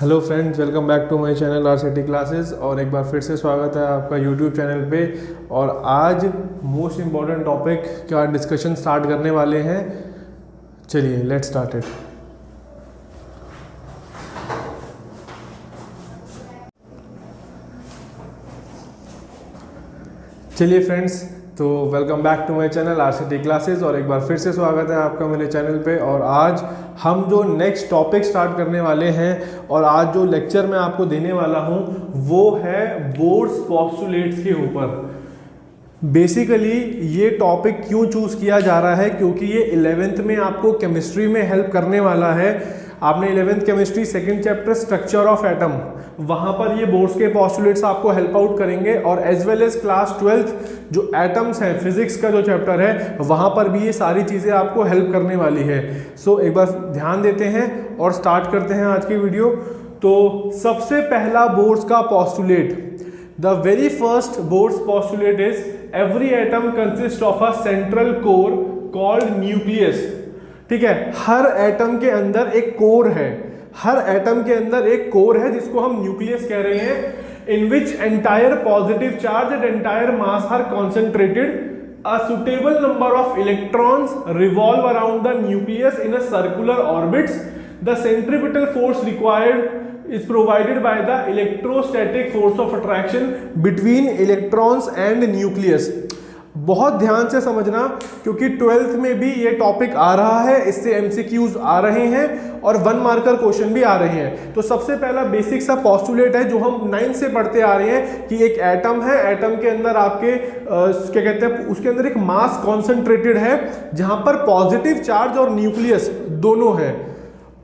Hello friends, welcome back to my channel RCT classes. और एक बार फिर से स्वागत है आपका यूट्यूब चैनल पे। और आज मोस्ट इम्पॉर्टेंट टॉपिक का डिस्कशन स्टार्ट करने वाले हैं। चलिए लेट्स स्टार्ट इट। चलिए फ्रेंड्स, तो welcome back to my channel RCT classes. और एक बार फिर से स्वागत है आपका मेरे चैनल पे। और आज हम जो नेक्स्ट टॉपिक स्टार्ट करने वाले हैं और आज जो लेक्चर मैं आपको देने वाला हूं वो है बोर्ड्स पोस्टुलेट्स के ऊपर। बेसिकली ये टॉपिक क्यों चूज किया जा रहा है, क्योंकि ये 11th में आपको केमिस्ट्री में हेल्प करने वाला है। आपने 11th chemistry second chapter structure of atom, वहां पर ये बोर्ड्स के पोस्टुलेट्स आपको हेल्प आउट करेंगे। और as well as class 12th जो एटम्स है, फिजिक्स का जो चैप्टर है, वहां पर भी ये सारी चीजें आपको हेल्प करने वाली है। सो एक बार ध्यान देते हैं और स्टार्ट करते हैं आज की वीडियो। तो सबसे पहला बोर्ड्स का postulate, the very first boards postulate is every atom consist of a central core called nucleus. ठीक है, हर एटम के अंदर एक कोर है, हर एटम के अंदर एक कोर है जिसको हम न्यूक्लियस कह रहे हैं। In which entire positive charge and entire mass are concentrated, a suitable number of electrons revolve around the nucleus in a circular orbits, the centripetal force required is provided by the electrostatic force of attraction between electrons and nucleus। बहुत ध्यान से समझना, क्योंकि 12th में भी ये topic आ रहा है, इससे MCQs आ रहे हैं और 1 मार्कर क्वेश्चन भी आ रहे हैं। तो सबसे पहला बेसिक सा पोस्टुलेट है जो हम 9th से पढ़ते आ रहे हैं कि एक एटम है, एटम के अंदर आपके क्या कहते हैं, उसके अंदर एक मास कॉन्सेंट्रेटेड है जहां पर पॉजिटिव चार्ज और न्यूक्लियस दोनों है।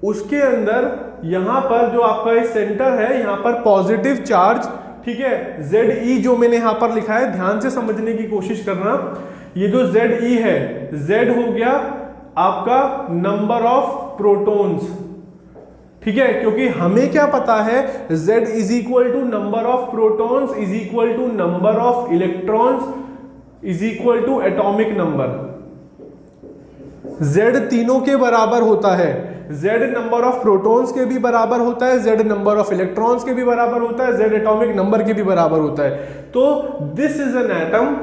उसके अंदर यहां पर जो आपका इस सेंटर है, यहां पर पॉजिटिव चार्ज, ठीक है, ZE जो मैंने यहां पर लिखा है, ध्यान से समझने की कोशिश करना। ये जो ZE है, Z हो गया आपका नंबर ऑफ प्रोटॉन्स। ठीक है, क्योंकि हमें क्या पता है, Z is equal to number of protons is equal to number of electrons is equal to atomic number. Z तीनों के बराबर होता है, Z नंबर ऑफ प्रोटॉन्स के भी बराबर होता है, Z नंबर ऑफ इलेक्ट्रॉन्स के भी बराबर होता है, Z एटॉमिक नंबर के भी बराबर होता है। तो this is an atom,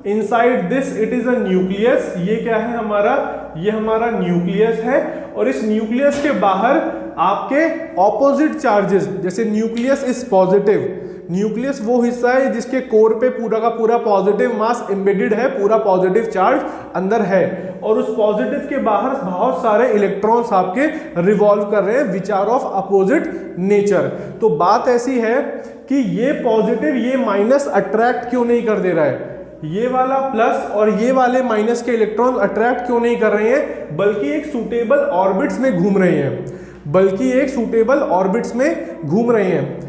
inside this it is a nucleus. ये क्या है हमारा, ये हमारा न्यूक्लियस है। और इस न्यूक्लियस के बाहर आपके ऑपोजिट चार्जेस, जैसे न्यूक्लियस इज पॉजिटिव, न्यूक्लियस वो हिस्सा है जिसके कोर पे पूरा का पूरा पॉजिटिव मास एम्बेडेड है, पूरा पॉजिटिव चार्ज अंदर है। और उस पॉजिटिव के बाहर बहुत सारे इलेक्ट्रॉन्स आपके रिवॉल्व कर रहे हैं which are of opposite nature. तो बात ऐसी है कि ये पॉजिटिव, ये माइनस अट्रैक्ट क्यों नहीं कर दे रहा है, ये वाला प्लस और ये वाले माइनस के इलेक्ट्रॉन अट्रैक्ट क्यों नहीं कर रहे हैं, बल्कि एक सूटेबल ऑर्बिट्स में घूम रहे हैं, बल्कि एक सूटेबल ऑर्बिट्स में घूम रहे हैं।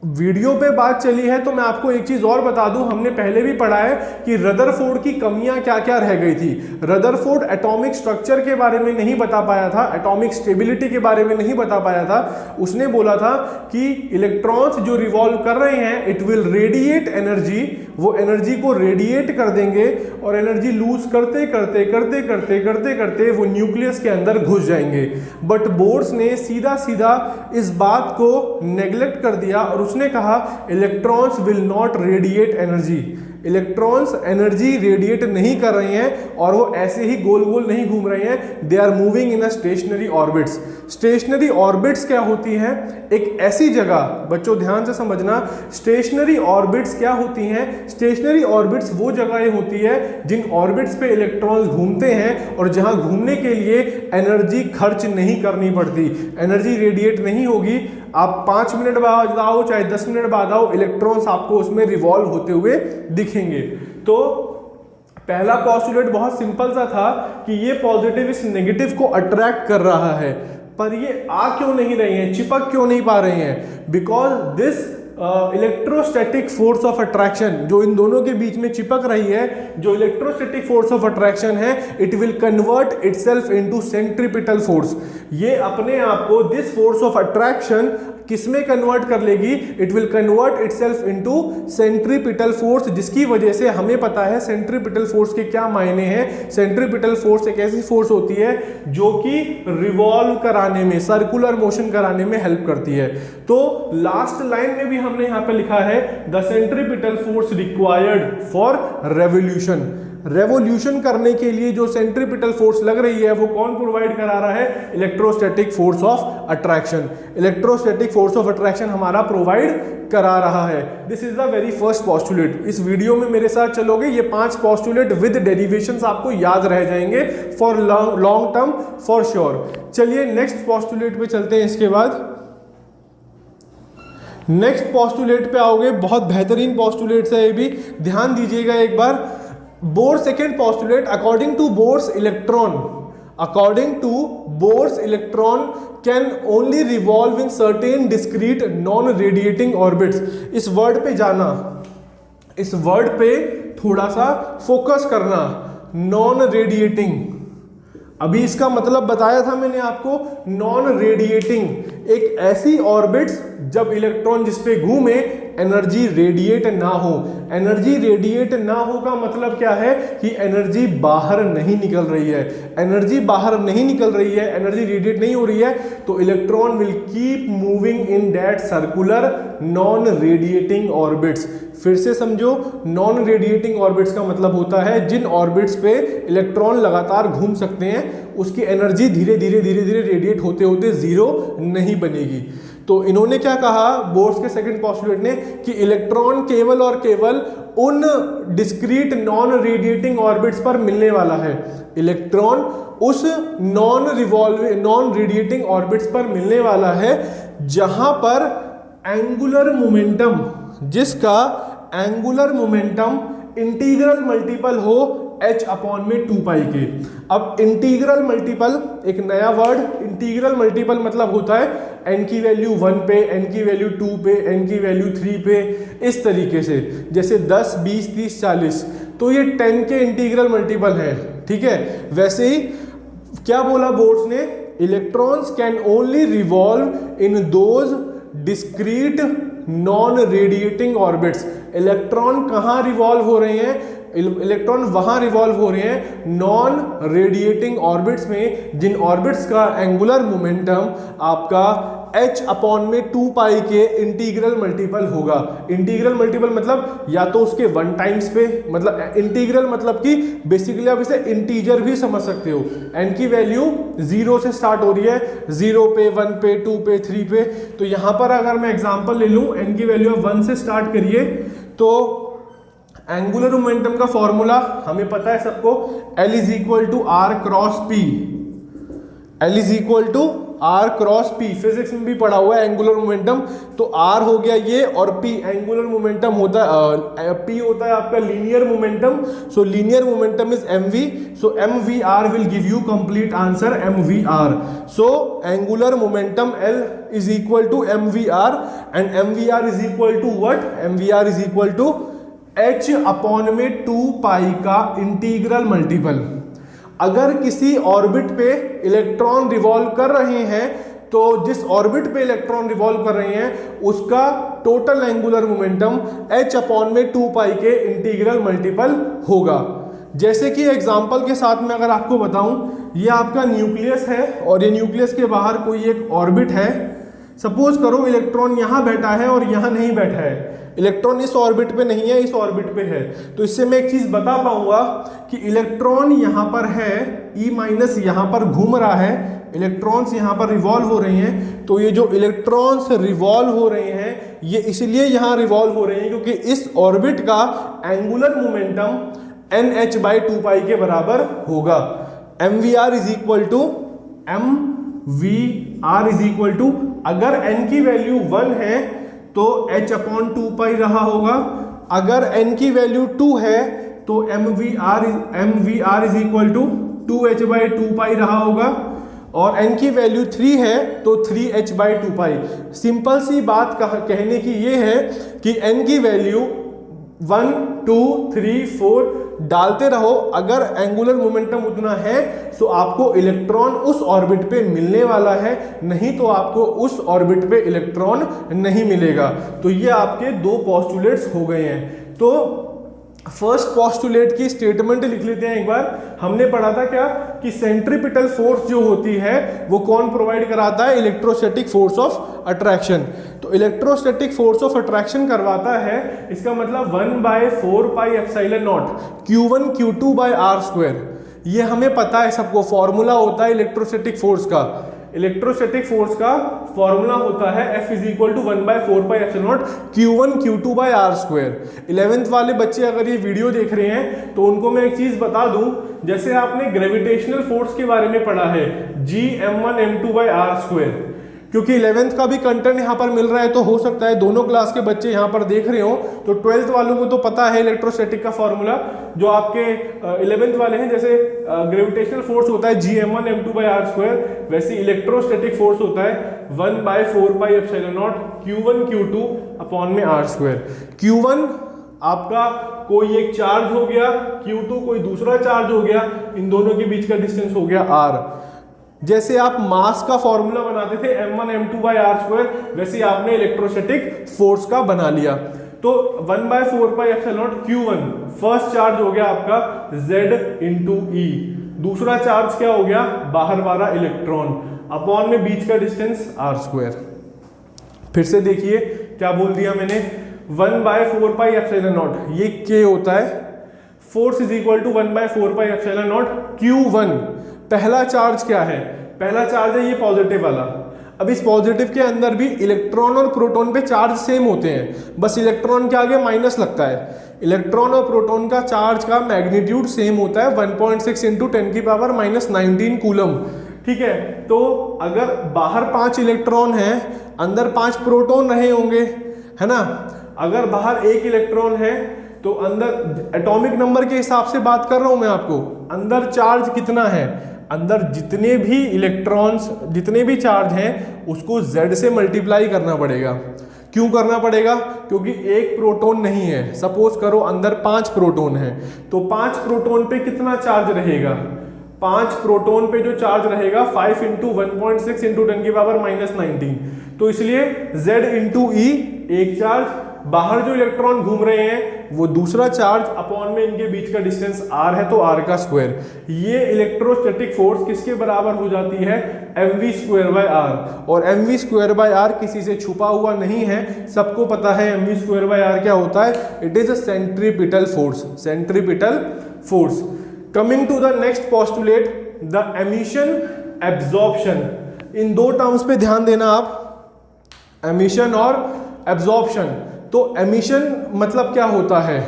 वीडियो पे बात चली है तो मैं आपको एक चीज और बता दूं, हमने पहले भी पढ़ा है कि रदरफोर्ड की कमियां क्या क्या रह गई थी। रदरफोर्ड एटॉमिक स्ट्रक्चर के बारे में नहीं बता पाया था, एटॉमिक स्टेबिलिटी के बारे में नहीं बता पाया था। उसने बोला था कि इलेक्ट्रॉन्स जो रिवॉल्व कर रहे हैं, इट विल रेडिएट एनर्जी, वो एनर्जी को रेडिएट कर देंगे और एनर्जी लूज करते करते करते करते करते करते वो न्यूक्लियस के अंदर घुस जाएंगे। बट बोर्ड्स ने सीधा सीधा इस बात को नेग्लेक्ट कर दिया और उसने कहा electrons will not radiate energy, electrons energy radiate नहीं कर रहे हैं और वो ऐसे ही गोल गोल नहीं घूम रहे हैं, they are moving in a stationary orbits. Stationary orbits क्या होती हैं, एक ऐसी जगह, बच्चों ध्यान से समझना, स्टेशनरी ऑर्बिट्स क्या होती हैं, स्टेशनरी ऑर्बिट्स वो जगहें होती है जिन ऑर्बिट्स पे इलेक्ट्रॉन्स घूमते हैं और जहां घूमने के लिए एनर्जी खर्च नहीं करनी पड़ती, एनर्जी रेडिएट नहीं होगी। आप 5 मिनट बाद आओ चाहे 10 मिनट बाद आओ, इलेक्ट्रॉन्स आपको उसमें रिवॉल्व होते हुए दिखेंगे। तो पहला पोस्टुलेट बहुत सिंपल सा था कि ये पॉजिटिव इस नेगेटिव को अट्रैक्ट कर रहा है, पर ये आ क्यों नहीं रहे हैं, चिपक क्यों नहीं पा रहे हैं, because this electrostatic force of attraction जो इन दोनों के बीच में चिपक रही है, जो इलेक्ट्रोस्टैटिक फोर्स ऑफ अट्रैक्शन है, it will convert itself into centripetal force. ये अपने आप को दिस फोर्स ऑफ अट्रैक्शन किसमें कन्वर्ट कर लेगी? It will convert itself into centripetal force, जिसकी वजह से हमें पता है सेंट्रीपिटल फोर्स के क्या मायने हैं। सेंट्रीपिटल फोर्स एक ऐसी फोर्स होती है जो कि रिवॉल्व कराने में, सर्कुलर मोशन कराने में हेल्प करती है। तो लास्ट लाइन में भी हमने यहां पे लिखा है the centripetal force required for revolution. Revolution करने के लिए जो सेंट्रीपिटल फोर्स लग रही है वो कौन प्रोवाइड करा रहा है? Electrostatic force of attraction. Electrostatic force of attraction हमारा प्रोवाइड करा रहा है। This is the very first postulate. इस वीडियो में मेरे साथ चलोगे, ये 5 पॉस्टुलेट विद डेरिवेशंस आपको याद रह जाएंगे for long term for sure. चलिए नेक्स्ट पॉस्टुलेट पे चलते हैं। इसके बाद नेक्स्ट पॉस्टुलेट पे आओगे, बहुत बेहतरीन पॉस्टुलेट्स है ये भी, ध्यान दीजिएगा एक बार। Bohr's second postulate, according to Bohr's electron can only revolve in certain discrete non-radiating orbits। इस वर्ड पे जाना, इस वर्ड पे थोड़ा सा फोकस करना, नॉन रेडिएटिंग। अभी इसका मतलब बताया था मैंने आपको, नॉन रेडिएटिंग एक ऐसी ऑर्बिट्स जब इलेक्ट्रॉन जिस पे घूमे एनर्जी रेडिएट ना हो। एनर्जी रेडिएट ना हो का मतलब क्या है कि एनर्जी बाहर नहीं निकल रही है। एनर्जी बाहर नहीं निकल रही है, एनर्जी रेडिएट नहीं हो रही है, तो electron will keep moving in that circular non radiating orbits. फिर से समझो, नॉन रेडिएटिंग ऑर्बिट्स का मतलब होता है जिन ऑर्बिट्स पे इलेक्ट्रॉन लगातार घूम सकते हैं, उसकी एनर्जी धीरे धीरे रेडिएट होते होते जीरो नहीं बनेगी। तो इन्होंने क्या कहा, बोर्स के सेकंड पॉस्टुलेट ने, कि इलेक्ट्रॉन केवल और केवल उन डिस्क्रीट नॉन रेडिएटिंग ऑर्बिट्स पर मिलने वाला है। इलेक्ट्रॉन उस नॉन रेडिएटिंग ऑर्बिट्स पर मिलने वाला है जहां पर एंगुलर मोमेंटम, जिसका एंगुलर मोमेंटम इंटीग्रल मल्टीपल हो h अपॉन में 2 पाई के। अब इंटीग्रल मल्टीपल एक नया वर्ड, इंटीग्रल मल्टीपल मतलब होता है n की वैल्यू 1 पे, n की वैल्यू 2 पे, n की वैल्यू 3 पे, इस तरीके से, जैसे 10, 20, 30, 40, तो ये 10 के इंटीग्रल मल्टीपल है। ठीक है, वैसे ही क्या बोला बोर्ड्स ने, electrons can only revolve in those discrete non radiating orbits. Electron कहाँ रिवॉल्व हो रहे हैं? इलेक्ट्रॉन वहां रिवॉल्व हो रहे हैं नॉन रेडिएटिंग ऑर्बिट्स में, जिन ऑर्बिट्स का एंगुलर मोमेंटम आपका h अपॉन में 2 पाई के इंटीग्रल मल्टीपल होगा। इंटीग्रल मल्टीपल मतलब या तो उसके 1 टाइम्स पे, मतलब इंटीग्रल मतलब कि बेसिकली आप इसे इंटीजर भी समझ सकते हो। n की वैल्यू 0 से स्टार्ट हो रही है, 0 पे, 1 पे, 2 पे, 3 पे। तो यहां पर अगर मैं एग्जांपल ले लूं, n की वैल्यू 1 से स्टार्ट करिए, तो एंगुलर मोमेंटम का फॉर्मूला हमें पता है सबको, L is equal to r cross p. L is equal to r cross p, physics में भी पढ़ा हुआ है एंगुलर मोमेंटम। तो R हो गया ये, और P एंगुलर मोमेंटम होता है, P होता है आपका linear momentum. So linear momentum is mv, so mvr will give you complete answer mvr। So angular momentum L is equal to mvr and mvr is equal to what? mvr is equal to h upon में 2 पाई का integral multiple. अगर किसी orbit पे electron revolve कर रहे हैं, तो जिस ऑर्बिट पे इलेक्ट्रॉन रिवॉल्व कर रहे हैं उसका total angular momentum h upon में 2 पाई के इंटीग्रल मल्टीपल होगा। जैसे कि एग्जांपल के साथ में अगर आपको बताऊं, ये आपका न्यूक्लियस है और ये न्यूक्लियस के बाहर कोई एक ऑर्बिट है। सपोज करो इलेक्ट्रॉन यहां बैठा है और यहां नहीं बैठा है, इलेक्ट्रॉन इस ऑर्बिट पे नहीं है, इस ऑर्बिट पे है। तो इससे मैं एक चीज बता पाऊंगा कि इलेक्ट्रॉन यहां पर है, E माइनस यहां पर घूम रहा है, इलेक्ट्रॉन्स यहां पर रिवॉल्व हो रहे हैं। तो ये जो इलेक्ट्रॉन्स रिवॉल्व हो रहे हैं, ये इसलिए यहां रिवॉल्व हो रहे हैं क्योंकि इस ऑर्बिट का angular momentum NH by 2 pi के बराबर होगा। mvr is equal to mvr is equal to, अगर n की वैल्यू 1 है तो h अपॉन 2 पाई रहा होगा, अगर n की वैल्यू 2 है तो mvr is equal to 2h by 2 pi रहा होगा, और n की वैल्यू 3 है तो 3h/2π। सिंपल सी बात कहने की ये है कि n की वैल्यू 1 2 3 4 डालते रहो, अगर एंगुलर मोमेंटम उतना है तो आपको इलेक्ट्रॉन उस ऑर्बिट पे मिलने वाला है, नहीं तो आपको उस ऑर्बिट पे इलेक्ट्रॉन नहीं मिलेगा। तो ये आपके दो पोस्टुलेट्स हो गए हैं। तो फर्स्ट पोस्टुलेट की स्टेटमेंट लिख लेते हैं एक बार। हमने पढ़ा था क्या कि सेंट्रीपिटल फोर्स जो होती है वो कौन प्रोवाइड कराता है? Electrostatic force of attraction. तो इलेक्ट्रोस्टैटिक फोर्स ऑफ अट्रैक्शन करवाता है, इसका मतलब 1/4πε0 Q1 Q2/r²। ये हमें पता है, सबको फॉर्मूला होता है इलेक्ट्रोस्टैटिक फोर्स का। इलेक्ट्रोस्टैटिक फोर्स का फॉर्मूला होता है F = 1/4πε0 Q1 Q2/r²। 11th वाले बच्चे अगर ये वीडियो देख रहे हैं तो उनको मैं एक चीज बता दूं, जैसे आपने ग्रेविटेशनल फोर्स के बारे में पढ़ा है G(m1m2/r²), क्योंकि 11th का भी कंटेंट यहाँ पर मिल रहा है तो हो सकता है दोनों क्लास के बच्चे यहाँ पर देख रहे हो, तो 12th वालों को तो पता है इलेक्ट्रोस्टैटिक का फॉर्मूला। जो आपके 11th वाले हैं, जैसे ग्रेविटेशनल फोर्स होता है G(m1m2/r²), वैसे इलेक्ट्रोस्टैटिक फोर्स होता है 1/4πε0 Q1 Q2/r²। Q1 आपका कोई एक चार्ज हो गया, Q2 कोई दूसरा चार्ज हो गया, इन दोनों के बीच का डिस्टेंस हो गया r। जैसे आप मास का फॉर्मूला बनाते थे m1m2/r², वैसे आपने इलेक्ट्रोस्टैटिक फोर्स का बना लिया। तो 1/4πε0 Q1 फर्स्ट चार्ज हो गया आपका Z(e), दूसरा चार्ज क्या हो गया? बाहर वाला इलेक्ट्रॉन, अपॉन में बीच का डिस्टेंस r²। फिर से देखिए क्या बोल दिया मैंने, 1/4πε0 ये K होता है, फोर्स = 1/4πε0 Q1। पहला चार्ज क्या है? पहला चार्ज है ये पॉजिटिव वाला। अब इस पॉजिटिव के अंदर भी इलेक्ट्रॉन और प्रोटॉन पे चार्ज सेम होते हैं, बस इलेक्ट्रॉन के आगे माइनस लगता है। इलेक्ट्रॉन और प्रोटॉन का चार्ज का मैग्नीट्यूड सेम होता है 1.6 × 10⁻⁻⁹ कूलम। ठीक है, तो अगर बाहर 5 इलेक्ट्रॉन हैं, अंदर 5 प्रोटॉन रहे होंगे, है ना। अगर बाहर 1 इलेक्ट्रॉन है तो अंदर एटॉमिक नंबर के हिसाब से बात कर रहा हूं मैं आपको, अंदर चार्ज कितना है? अंदर जितने भी इलेक्ट्रॉन्स, जितने भी चार्ज हैं उसको Z से मल्टीप्लाई करना पड़ेगा। क्यों करना पड़ेगा? क्योंकि एक प्रोटॉन नहीं है। सपोज करो अंदर 5 प्रोटॉन है, तो 5 प्रोटॉन पे कितना चार्ज रहेगा? 5 प्रोटॉन पे जो चार्ज रहेगा 5 × 1.6 × 10⁻⁻19। तो इसलिए Z(e) एक चार्ज, बाहर जो इलेक्ट्रॉन घूम रहे हैं वो दूसरा चार्ज, अपॉन में इनके बीच का डिस्टेंस r है तो r²। ये इलेक्ट्रोस्टैटिक फोर्स किसके बराबर हो जाती है? mv²/r। और mv²/r किसी से छुपा हुआ नहीं है, सबको पता है mv²/r क्या होता है। It is a centripetal force, centripetal force. Coming to the next postulate, the emission absorption. इन दो टर्म्स पे ध्यान देना आप, एमिशन और एब्जॉर्प्शन। तो एमिशन मतलब क्या होता है?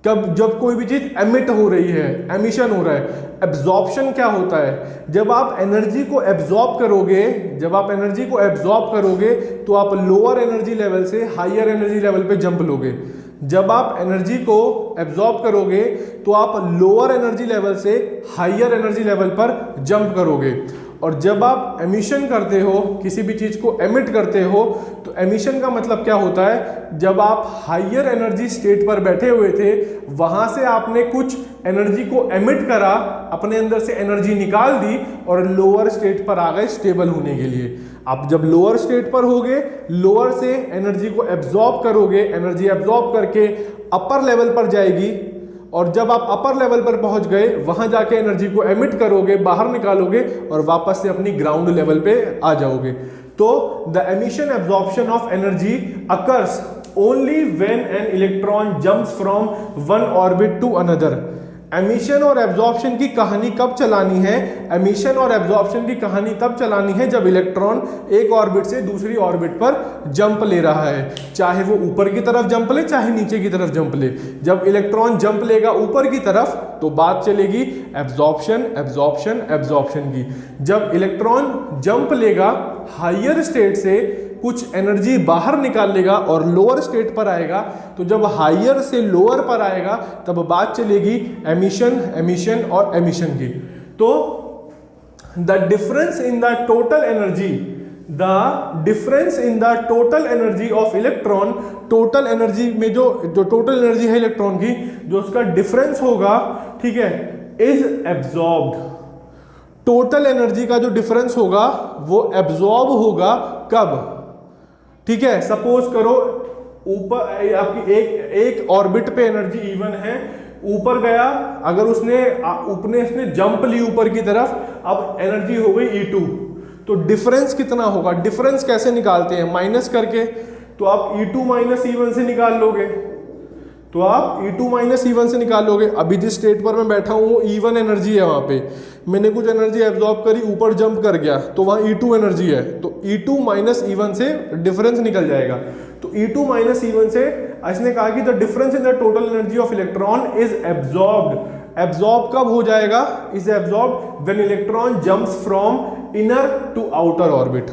जब कोई भी चीज एमिट हो रही है, एमिशन हो रहा है। एब्जॉर्प्शन क्या होता है? जब आप एनर्जी को एब्जॉर्ब करोगे, जब आप एनर्जी को एब्जॉर्ब करोगे तो आप लोअर एनर्जी लेवल से हायर एनर्जी लेवल पे जंप लोगे। जब आप एनर्जी को एब्जॉर्ब करोगे तो आप लोअर एनर्जी लेवल से हायर एनर्जी लेवल पर जंप करोगे। और जब आप एमिशन करते हो, किसी भी चीज को एमिट करते हो, तो एमिशन का मतलब क्या होता है? जब आप हायर एनर्जी स्टेट पर बैठे हुए थे, वहां से आपने कुछ एनर्जी को एमिट करा, अपने अंदर से एनर्जी निकाल दी और लोअर स्टेट पर आ गए स्टेबल होने के लिए। आप जब लोअर स्टेट पर होगे, लोअर से एनर्जी को एब्जॉर्ब करोगे, एनर्जी एब्जॉर्ब करके अपर लेवल पर जाएगी, और जब आप अपर लेवल पर पहुंच गए वहां जाके एनर्जी को एमिट करोगे, बाहर निकालोगे और वापस से अपनी ग्राउंड लेवल पे आ जाओगे। तो the emission absorption of energy occurs only when an electron jumps from one orbit to another. Emission और एब्जॉर्प्शन की कहानी कब चलानी है? एमिशन और एब्जॉर्प्शन की कहानी तब चलानी है जब इलेक्ट्रॉन एक ऑर्बिट से दूसरी ऑर्बिट पर जंप ले रहा है, चाहे वो ऊपर की तरफ जंप ले चाहे नीचे की तरफ जंप ले। जब इलेक्ट्रॉन जंप लेगा ऊपर की तरफ तो बात चलेगी एब्जॉर्प्शन एब्जॉर्प्शन एब्जॉर्प्शन की। जब इलेक्ट्रॉन जंप लेगा हायर स्टेट से, कुछ एनर्जी बाहर निकाल लेगा और लोअर स्टेट पर आएगा, तो जब हायर से लोअर पर आएगा तब बात चलेगी एमिशन, एमिशन और एमिशन की। तो the difference in the total energy, the difference in the total energy of electron, total energy में जो टोटल एनर्जी है इलेक्ट्रॉन की, जो उसका डिफरेंस होगा, ठीक है, इज एब्जॉर्ब्ड। टोटल एनर्जी का जो डिफरेंस होगा वो एब्जॉर्ब होगा कब, ठीक है। सपोज करो ऊपर आपकी एक ऑर्बिट पे एनर्जी E1 है, ऊपर गया, अगर उसने जंप ली ऊपर की तरफ, अब एनर्जी हो गई E2, तो डिफरेंस कितना होगा, डिफरेंस कैसे निकालते हैं, माइनस करके, तो आप E2 माइनस E1 से निकाल लोगे, तो आप E2 माइनस E1 से निकाल लोगे। अभी जिस स्टेट पर मैं बैठा हूं वो E1 एनर्जी है, वहां पे मैंने कुछ एनर्जी एब्जॉर्ब करी, ऊपर जंप कर गया, तो वहां E2 एनर्जी है, तो E2 माइनस E1 से डिफरेंस निकल जाएगा। तो E2 माइनस E1 से इसने कहा कि the difference in the total energy of electron is absorbed. Absorb कब हो जाएगा, is absorb when electron jumps from inner to outer orbit.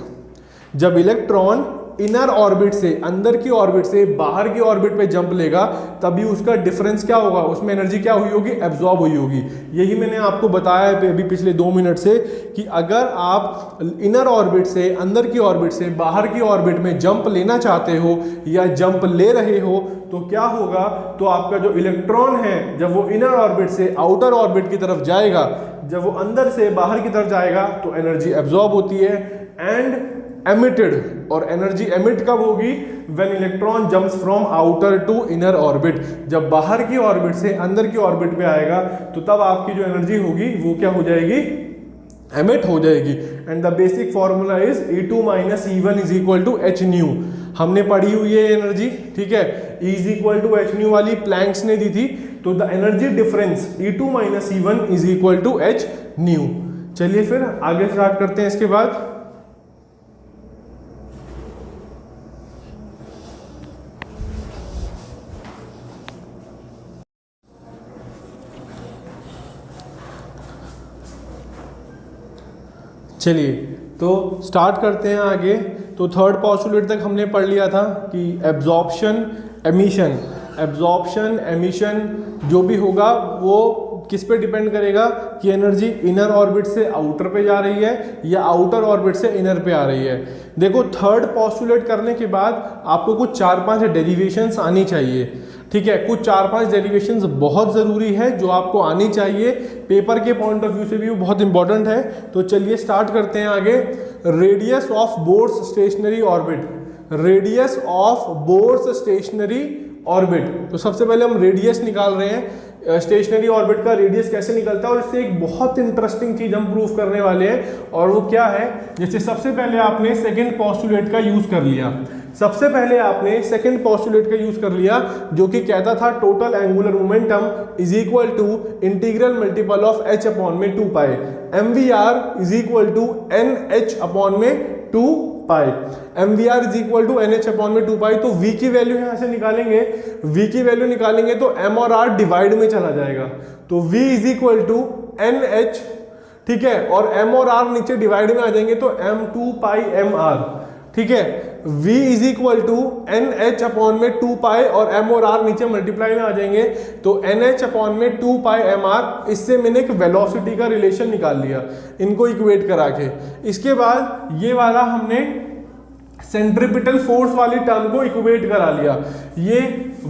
जब इलेक्ट्रॉन इनर ऑर्बिट से, अंदर की ऑर्बिट से बाहर की ऑर्बिट पे जंप लेगा, तभी उसका डिफरेंस क्या होगा, उसमें एनर्जी क्या हुई होगी, एब्जॉर्ब हुई होगी। यही मैंने आपको बताया है अभी पिछले 2 मिनट से कि अगर आप इनर ऑर्बिट से, अंदर की ऑर्बिट से बाहर की ऑर्बिट में जंप लेना चाहते हो या जंप ले रहे हो, तो क्या होगा, तो आपका जो इलेक्ट्रॉन है जब वो इनर ऑर्बिट से आउटर ऑर्बिट की तरफ जाएगा, जब वो अंदर से बाहर की तरफ जाएगा, तो एनर्जी एब्जॉर्ब होती है एंड एमिटेड। और एनर्जी एमिट कब होगी, when electron jumps from outer to inner orbit. जब बाहर की ऑर्बिट से अंदर की ऑर्बिट पे आएगा, तो तब आपकी जो एनर्जी होगी वो क्या हो जाएगी, एमिट हो जाएगी। And the basic formula is E2 minus E1 is equal to h nu. हमने पढ़ी हुई है एनर्जी, ठीक है, E is equal to h nu वाली प्लैंक्स ने दी थी। तो the energy difference E2 minus E1 is equal to h nu. चलिए फिर आगे स्टार्ट करते हैं। इसके बाद चलिए तो स्टार्ट करते हैं आगे। तो थर्ड पॉस्टुलेट तक हमने पढ़ लिया था कि एब्जॉर्प्शन एमिशन, एब्जॉर्प्शन एमिशन जो भी होगा वो किस पे डिपेंड करेगा कि एनर्जी इनर ऑर्बिट से आउटर पे जा रही है या आउटर ऑर्बिट से इनर पे आ रही है। देखो थर्ड पॉस्टुलेट करने के बाद आपको कुछ 4-5 डेरिवेशंस आनी चाहिए, ठीक है, कुछ 4-5 डेरिवेशंस बहुत ज़रूरी है जो आपको आनी चाहिए, पेपर के पॉइंट ऑफ व्यू से भी वो बहुत इंपॉर्टेंट है। तो चलिए स्टार्ट करते हैं आगे। Radius of bourse stationery orbit, radius of bourse stationery orbit. तो सबसे पहले हम रेडियस निकाल रहे हैं, स्टेशनरी ऑर्बिट का रेडियस कैसे निकलता है, और इससे एक बहुत इंटरेस्टिंग चीज हम प्रूव करने वाले हैं, और वो क्या है, जैसे सबसे पहले आपने सेकंड पोस्टुलेट का यूज कर लिया, सबसे पहले आपने सेकंड पोस्टुलेट का यूज कर लिया जो कि कहता था total angular momentum is equal to integral multiple of h upon में 2 pi, mvr is equal to nh upon में 2 pi, mvr is equal to nh upon में 2 पाई। तो v की वैल्यू यहां से निकालेंगे, v की वैल्यू निकालेंगे तो m और r डिवाइड में चला जाएगा, तो v is equal to nh, ठीक है, और m और r नीचे डिवाइड में आ जाएंगे तो m2 पाई mr, ठीक है, v is equal to n h upon में 2 पाई और m और r नीचे मल्टीप्लाई में आ जाएंगे तो एन एच अपॉन में 2 पाई एम आर। इससे मैंने एक वेलोसिटी का रिलेशन निकाल लिया इनको इक्वेट करा के। इसके बाद ये वाला हमने सेंट्रीपिटल फोर्स वाली टर्म को इक्वेट करा लिया, ये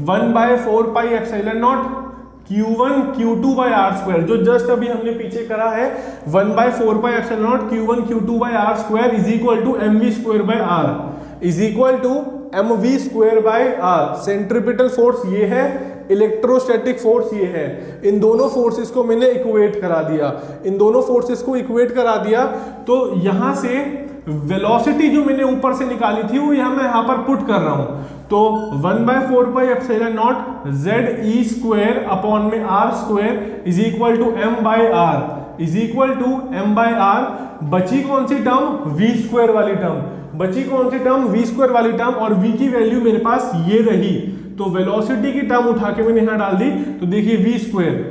1/4 pi epsilon naught Q1 Q2 by r square, जो जस्ट अभी हमने पीछे करा है 1/4 pi epsilon naught Q1 Q2 by r square is equal to mv square by r is equal to mv square by r. Centripetal force ये है, electrostatic force ये है, इन दोनों फोर्सेस को मैंने इक्वेट करा दिया, इन दोनों फोर्सेस को इक्वेट करा दिया। तो यहां से वेलोसिटी जो मैंने ऊपर से निकाली थी वो मैं यहाँ पर पुट कर रहा हूं, तो 1/4 pi epsilon naught ZE square upon में R square is equal to m by r is equal to m by r. बची कौन सी टर्म, V स्क्वायर वाली टर्म, बची कौन सी टर्म, V स्क्वायर वाली टर्म, और V की वैल्यू मेरे पास ये रही, तो वेलोसिटी की टर्म उठा के मैंने यहाँ डाल दी। तो देखिए V स्क्वायर,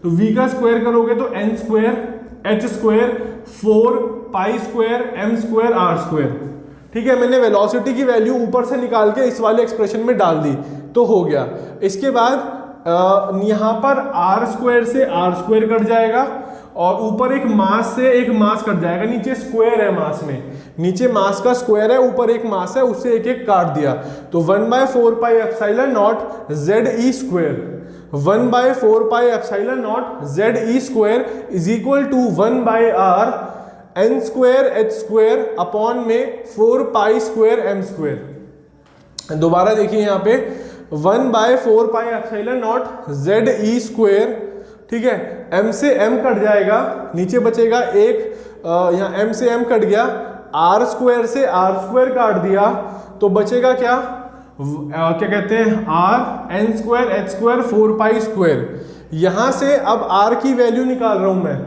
तो V का स्क्वायर करोगे तो n square, h square, 4 pi square, m square, r square, ठीक है। मैंने वेलोसिटी की वैल्यू ऊपर से निकाल के इस वाले एक्सप्रेशन में डाल दी तो हो गया। इसके बाद यहाँ पर r स्क्वायर से r स्क्वायर कट जाएगा और ऊपर एक मास से एक मास कट जाएगा, नीचे स्क्वायर है मास में, नीचे मास का स्क्वायर है, ऊपर एक मास है, उससे एक एक काट दिया, तो 1/4 pi epsilon not Z e square, 1/4 pi epsilon not Z e square is equal to 1/r n square h square upon में 4 पाई स्क्वायर m स्क्वायर। दोबारा देखिए यहाँ पे 1/4 pi epsilon not Z e square, ठीक है, m से m cut जाएगा, नीचे बचेगा एक, यहाँ m से m कट गया, r स्क्वायर से r स्क्वायर काट दिया, तो बचेगा क्या, क्या कहते हैं, r n square h square 4 pi square. यहां से अब r की वैल्यू निकाल रहा हूं मैं,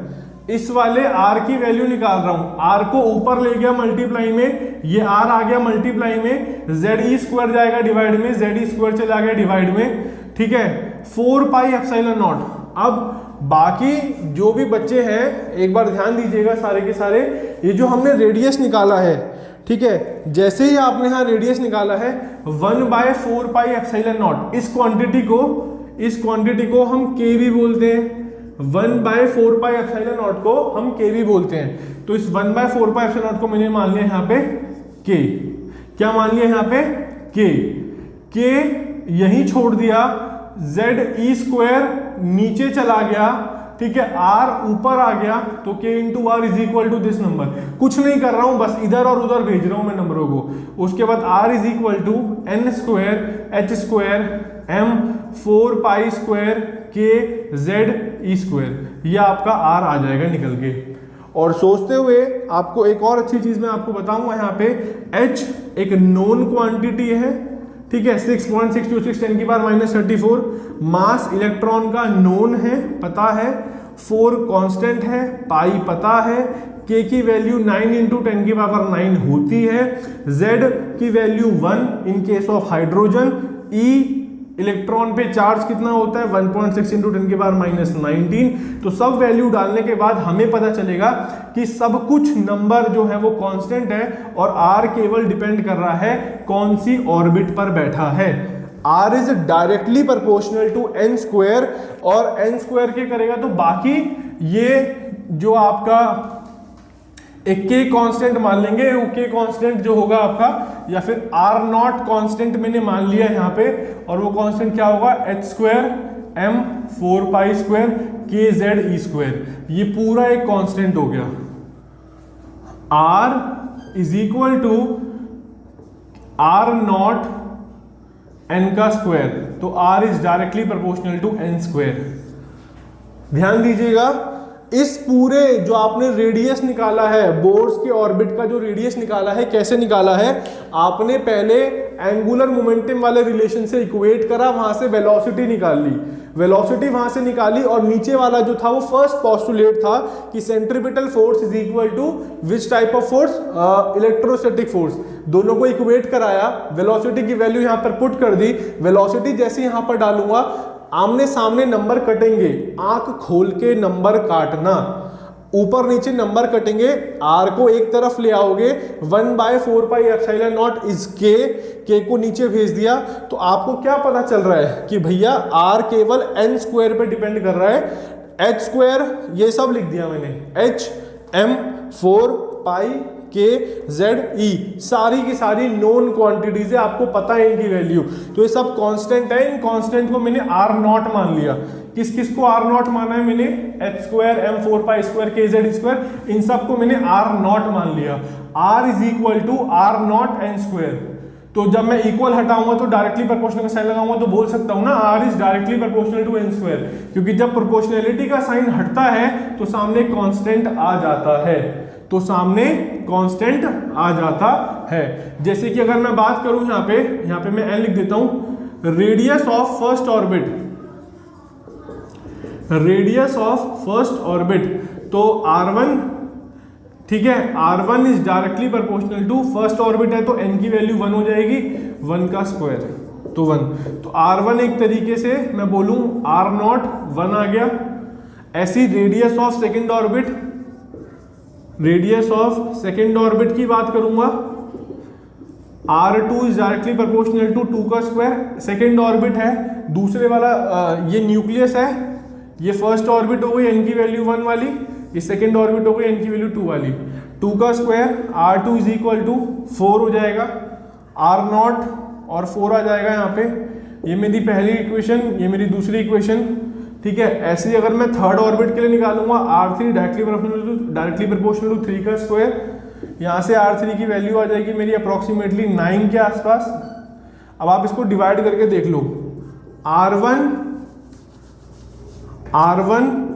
इस वाले r की वैल्यू निकाल रहा हूं, r को ऊपर ले गया मल्टीप्लाई में, ये r आ गया मल्टीप्लाई में, जेड ई स्क्वायर जाएगा डिवाइड में, जेड ई स्क्वायर चला गया डिवाइड में, ठीक है, 4 पाई एप्सिलॉन नॉट। अब बाकी जो भी बच्चे हैं एक बार ध्यान दीजिएगा सारे के सारे, ये जो हमने रेडियस निकाला है, ठीक है, जैसे ही आपने यहाँ रेडियस निकाला है 1/4 पाई एप्सिलॉन नॉट, इस क्वांटिटी को हम के भी बोलते हैं, 1/4 पाई एप्सिलॉन नॉट को हम के भी बोलते हैं, तो इस 1/4 पाई एप्सिलॉन नॉट को मैंने मान लिया यहाँ पे के, क्या मान लिया यहाँ पे के यही छोड़ दिया, जेड ई स्क्वायर नीचे चला गया, ठीक है, आर ऊपर आ गया, तो k into r is equal to this number, कुछ नहीं कर रहा हूं, बस इधर और उधर भेज रहा हूं मैं नंबरों को। उसके बाद r is equal to n square h square m 4 pi square k z e square, ये आपका r आ जाएगा निकल के। और सोचते हुए आपको एक और अच्छी चीज मैं आपको बताऊंगा, यहाँ पे h एक नोन क्वांटिटी है, ठीक है, 6.626 10 की पावर -34, मास इलेक्ट्रॉन का नोन है, पता है, 4 कांस्टेंट है, पाई पता है, k की वैल्यू 9 इंटू 10 की पावर 9 होती है, z की value 1 in case of hydrogen, e electron पे चार्ज कितना होता है 1.6 इंटू 10 की पावर -19, तो सब वैल्यू डालने के बाद हमें पता चलेगा कि सब कुछ नंबर जो है वो कांस्टेंट है, और r केवल डिपेंड कर रहा है कौन सी ऑर्बिट पर बैठा है। r is directly proportional to n square, और n स्क्वायर के करेगा तो बाकी ये जो आपका एक के कांस्टेंट मान लेंगे, वो के कांस्टेंट जो होगा आपका, या फिर आर नॉट कांस्टेंट मैंने मान लिया यहाँ पे, और वो कांस्टेंट क्या होगा h square m 4 pi square k Z e square, ये पूरा एक कांस्टेंट हो गया। r is equal to r naught n का स्क्वायर, तो r is directly proportional to n square. ध्यान दीजिएगा, इस पूरे जो आपने रेडियस निकाला है, बोर्ड्स के ऑर्बिट का जो रेडियस निकाला है, कैसे निकाला है, आपने पहले एंगुलर मोमेंटम वाले रिलेशन से इक्वेट करा, वहां से वेलोसिटी निकाल ली, वेलोसिटी वहां से निकाली, और नीचे वाला जो था वो फर्स्ट पोस्टुलेट था कि centripetal force is equal to which type of force, electrostatic force, दोनों को इक्वेट कराया, वेलोसिटी की वैल्यू यहां पर पुट कर दी, वेलोसिटी जैसे यहां पर डालूंगा आमने सामने नंबर कटेंगे, आंख खोल के नंबर काटना, ऊपर नीचे नंबर कटेंगे, r को एक तरफ ले आओगे, 1/4 pi epsilon not is k को नीचे भेज दिया, तो आपको क्या पता चल रहा है कि भैया r केवल n स्क्वायर पे डिपेंड कर रहा है, h स्क्वायर ये सब लिख दिया मैंने, h m 4 पाई के जेड ई, सारी की सारी नोन क्वांटिटीज है, आपको पता है इनकी वैल्यू, तो ये सब कांस्टेंट है, इन कांस्टेंट को मैंने आर नॉट मान लिया। किस किस को आर नॉट माना है मैंने, h square m 4 pi square k z square, इन सब को मैंने आर नॉट मान लिया। R is equal to r naught n square, तो जब मैं इक्वल हटाऊंगा तो डायरेक्टली प्रोपोर्शनल का साइन लगाऊंगा तो बोल सकता हूं ना r is directly proportional to n square, क्योंकि जब प्रोपोर्शनैलिटी का साइन हटता है तो सामने कांस्टेंट आ जाता है, तो सामने कांस्टेंट आ जाता है। जैसे कि अगर मैं बात करूं यहाँ पे मैं n लिख देता हूं, radius of first orbit, radius of first orbit, तो r1, ठीक है, r1 is directly proportional to first orbit है, तो n की वैल्यू 1 हो जाएगी, 1 का स्क्वायर तो 1, तो r1 एक तरीके से मैं बोलूं r0 1 आ गया। ऐसी radius of second orbit, radius of second orbit की बात करूंगा, r2 is directly proportional to 2 का स्क्वायर, सेकेंड ऑर्बिट है, दूसरे वाला ये न्यूक्लियस है, ये फर्स्ट ऑर्बिट हो गई, n की वैल्यू 1 वाली, ये सेकेंड ऑर्बिट हो गई, एन की वैल्यू 2 वाली, 2 का square R2 is equal to 4 हो जाएगा, R0 और 4 आ जाएगा यहाँ पे। ये मेरी पहली इक्वेशन, ये मेरी दूसरी इक्वेशन, ठीक है। ऐसे ही अगर मैं थर्ड ऑर्बिट के लिए निकालूंगा, R3 डायरेक्टली प्रोपोर्शनल टू 3 का स्क्वायर, यहाँ से R3 की वैल्यू आ जाएगी मेरी अप्रोक्सीमेटली 9 के आसपास। अब आप इसको डिवाइड करके देख लो, R1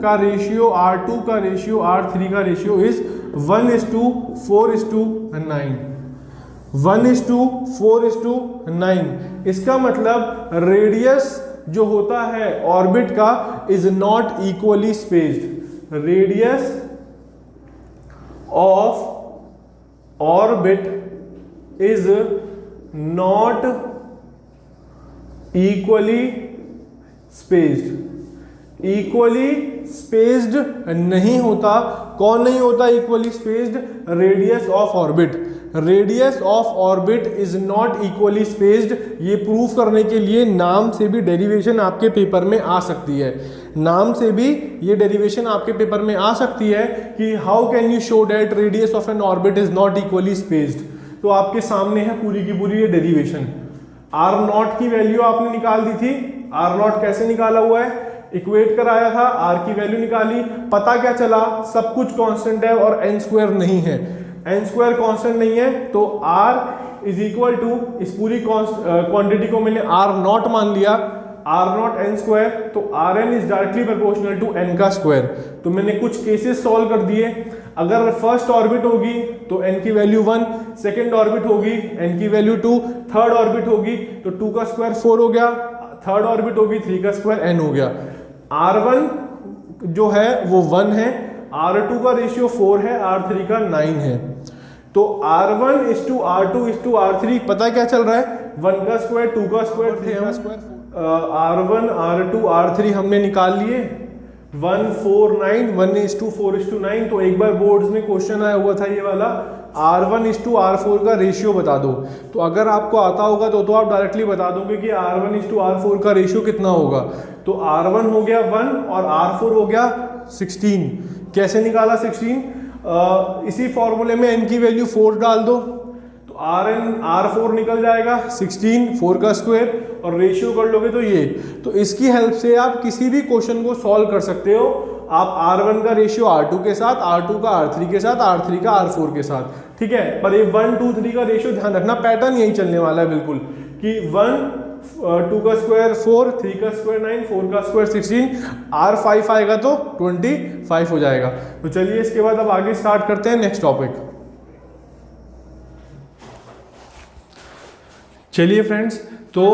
का रेशियो, R2 का रेशियो, R3 का रेशियो इज 1:4:9, 1:4:9। इसका मतलब रेडियस जो होता है ऑर्बिट का is not equally spaced, radius of orbit is not equally spaced, equally spaced नहीं होता। कौन नहीं होता equally spaced? Radius of orbit, radius of orbit is not equally spaced. ये प्रूफ करने के लिए नाम से भी डेरिवेशन आपके पेपर में आ सकती है, नाम से भी ये डेरिवेशन आपके पेपर में आ सकती है कि how can you show that radius of N orbit is not equally spaced. तो आपके सामने है पूरी की पूरी ये डेरिवेशन। R0 की वैल्यू आपने निकाल दी थी, R0 कैसे निकाला हुआ है, इक्वेट कराया था, R की वैल्यू निकाली, पता क्या चला सब कुछ कांस्टेंट है और n स्क्वायर नहीं है, n स्क्वायर कांस्टेंट नहीं है, तो R इज इक्वल टू, इस पूरी क्वांटिटी को मैंने R0 मान लिया, R0 n स्क्वायर, तो Rn is directly proportional to n का स्क्वायर। तो मैंने कुछ केसेस सॉल्व कर दिए। अगर फर्स्ट ऑर्बिट होगी तो n की वैल्यू 1, सेकेंड ऑर्बिट होगी n की वैल्यू 2, थर्ड ऑर्बिट होगी तो 2 का स्क्वायर 4 हो गया, थर्ड ऑर्बिट होगी 3 का स्क्वायर n हो गया। R1 जो है वो 1 है, R2 का रेशियो 4 है, R3 का 9 है। तो R1:R2:R3 पता क्या चल रहा है, 1 का स्क्वायर, 2 का स्क्वायर, 3 का स्क्वायर, R1 R2 R3 हमने निकाल लिए, 1 4 9, 1:4:9। तो एक बार बोर्ड्स में क्वेश्चन आया हुआ था ये वाला, R1:R4 का रेशियो बता दो। तो अगर आपको आता होगा तो आप डायरेक्टली बता दोगे कि R1:R4 का रेशियो कितना होगा। तो R1 हो गया 1 और R4 हो गया 16। कैसे निकाला 16? इसी फॉर्मूले में n की वैल्यू 4 डाल दो तो R4 निकल जाएगा 16, 4 का स्क्वायर, और रेशियो कर लोगे तो ये। तो इसकी हेल्प से आप किसी भी क्वेश्चन को सॉल्व कर सकते हो। आप R1 का रेशियो R2 के साथ, R2 का R3 के साथ, R3 का R4 के साथ, ठीक है। पर ये 1 2 3 का रेशियो ध्यान रखना, पैटर्न यही चलने वाला है बिल्कुल कि 1 2 का स्क्वायर 4, 3 का स्क्वायर 9, 4 का स्क्वायर 16, R5 आएगा तो 25 हो जाएगा। तो चलिए इसके बाद अब आगे स्टार्ट करते हैं नेक्स्ट टॉपिक। चलिए फ्रेंड्स, तो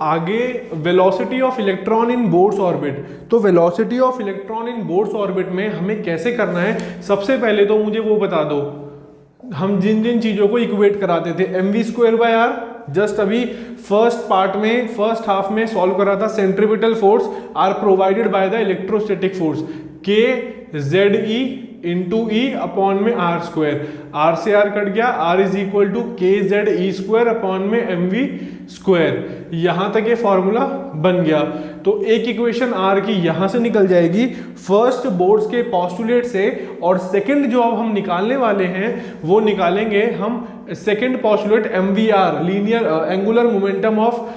आगे velocity of electron in Bohr's orbit. तो velocity of electron in Bohr's orbit में हमें कैसे करना है, सबसे पहले तो मुझे वो बता दो, हम जिन जिन चीजों को इक्वेट कराते थे, mv²/r जस्ट अभी फर्स्ट पार्ट में, फर्स्ट हाफ में सॉल्व करा था। Centripetal force are provided by the electrostatic force, KZE into e upon में R², R से R कट गया, R is equal to KZE² upon में mv²। यहां तक ये फॉर्मूला बन गया। तो एक इक्वेशन R की यहां से निकल जाएगी फर्स्ट बोर्ड्स के पोस्टुलेट से, और सेकंड जो अब हम निकालने वाले हैं वो निकालेंगे हम second postulate MVR, linear angular momentum of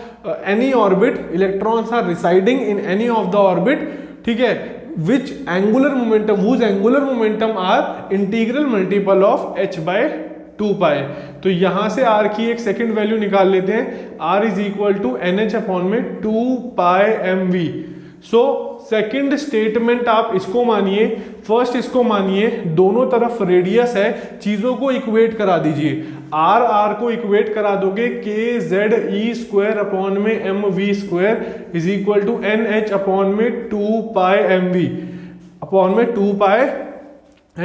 any orbit, electrons are residing in any of the orbit, ठीक है, which angular momentum, whose angular momentum are integral multiple of h/2 पाई। तो यहां से R की एक सेकंड वैल्यू निकाल लेते हैं, R is equal to NH upon में 2 pi mv। So second statement आप इसको मानिए, फर्स्ट इसको मानिए, दोनों तरफ रेडियस है, चीजों को इक्वेट करा दीजिए। R को इक्वेट करा दोगे KZE² अपॉन में mv² is equal to NH upon में 2 पाई mv अपॉन में 2 पाई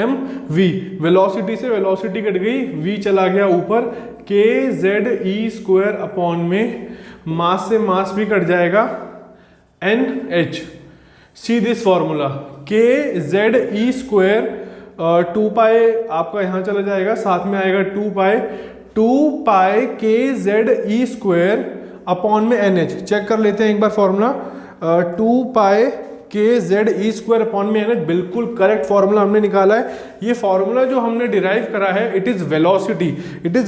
mv। वेलोसिटी से वेलोसिटी कट गई, v चला गया ऊपर, KZE² अपॉन में मास से मास भी कट जाएगा, NH। See this formula, KZE² 2 पाई आपका यहां चला जाएगा, साथ में आएगा 2 पाई KZE² अपॉन में NH। चेक कर लेते हैं एक बार formula, 2 pi k Z e square upon में एन एच, बिल्कुल करेक्ट फॉर्मूला हमने निकाला है। ये फॉर्मूला जो हमने डिराइव करा है इट इज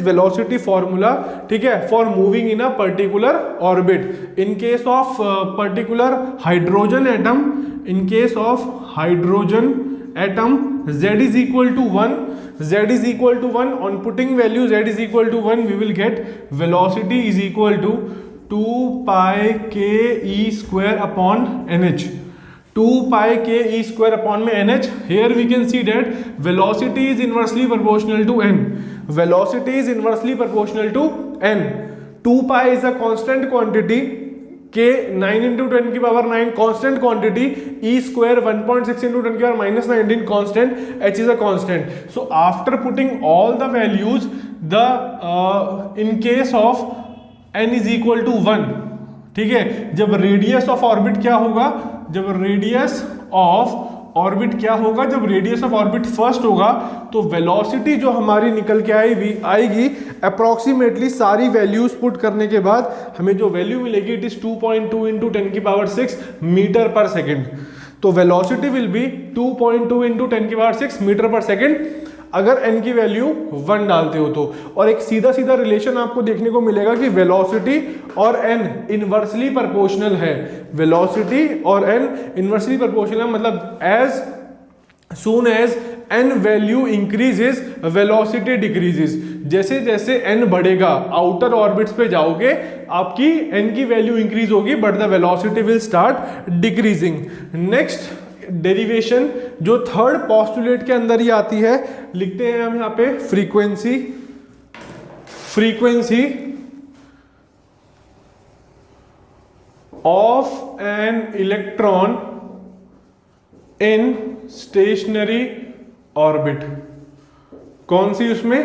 वेलोसिटी फॉर्मूला, ठीक है, for moving in a particular orbit in case of particular hydrogen atom, in case of hydrogen atom z is equal to 1, z is equal to 1, on putting value z is equal to 1 we will get velocity is equal to 2 pi k e square upon nh, 2 pi k e square upon में nh. Here we can see that velocity is inversely proportional to n, velocity is inversely proportional to n. 2 pi is a constant quantity, k 9 into 10 की power 9 constant quantity, e square 1.6 into 10 की power minus 19 constant, h is a constant. So after putting all the values, the in case of n is equal to 1, ठीक है, जब radius of orbit क्या होगा, जब radius of orbit क्या होगा, जब रेडियस ऑफ ऑर्बिट फर्स्ट होगा तो वेलोसिटी जो हमारी निकल के आएगी अप्रॉक्सीमेटली सारी वैल्यूज पुट करने के बाद हमें जो वैल्यू मिलेगी इट इज 2.2 इंटू 10 की पावर 6 मीटर पर सेकेंड. तो वेलोसिटी विल बी 2.2 इंटू 10 की पावर 6 मीटर पर सेकेंड अगर n की वैल्यू 1 डालते हो तो. और एक सीधा सीधा रिलेशन आपको देखने को मिलेगा कि वेलोसिटी और n इनवर्सली प्रोपोर्शनल है, वेलोसिटी और n इनवर्सली प्रोपोर्शनल है, मतलब as soon as n value increases velocity decreases. जैसे जैसे n बढ़ेगा आउटर ऑर्बिट्स पे जाओगे आपकी n की वैल्यू इंक्रीज होगी but the velocity will start decreasing. Next derivation जो थर्ड पोस्टुलेट के अंदर ही आती है, लिखते हैं हम यहाँ पे frequency of an electron in stationary orbit. कौन सी उसमें,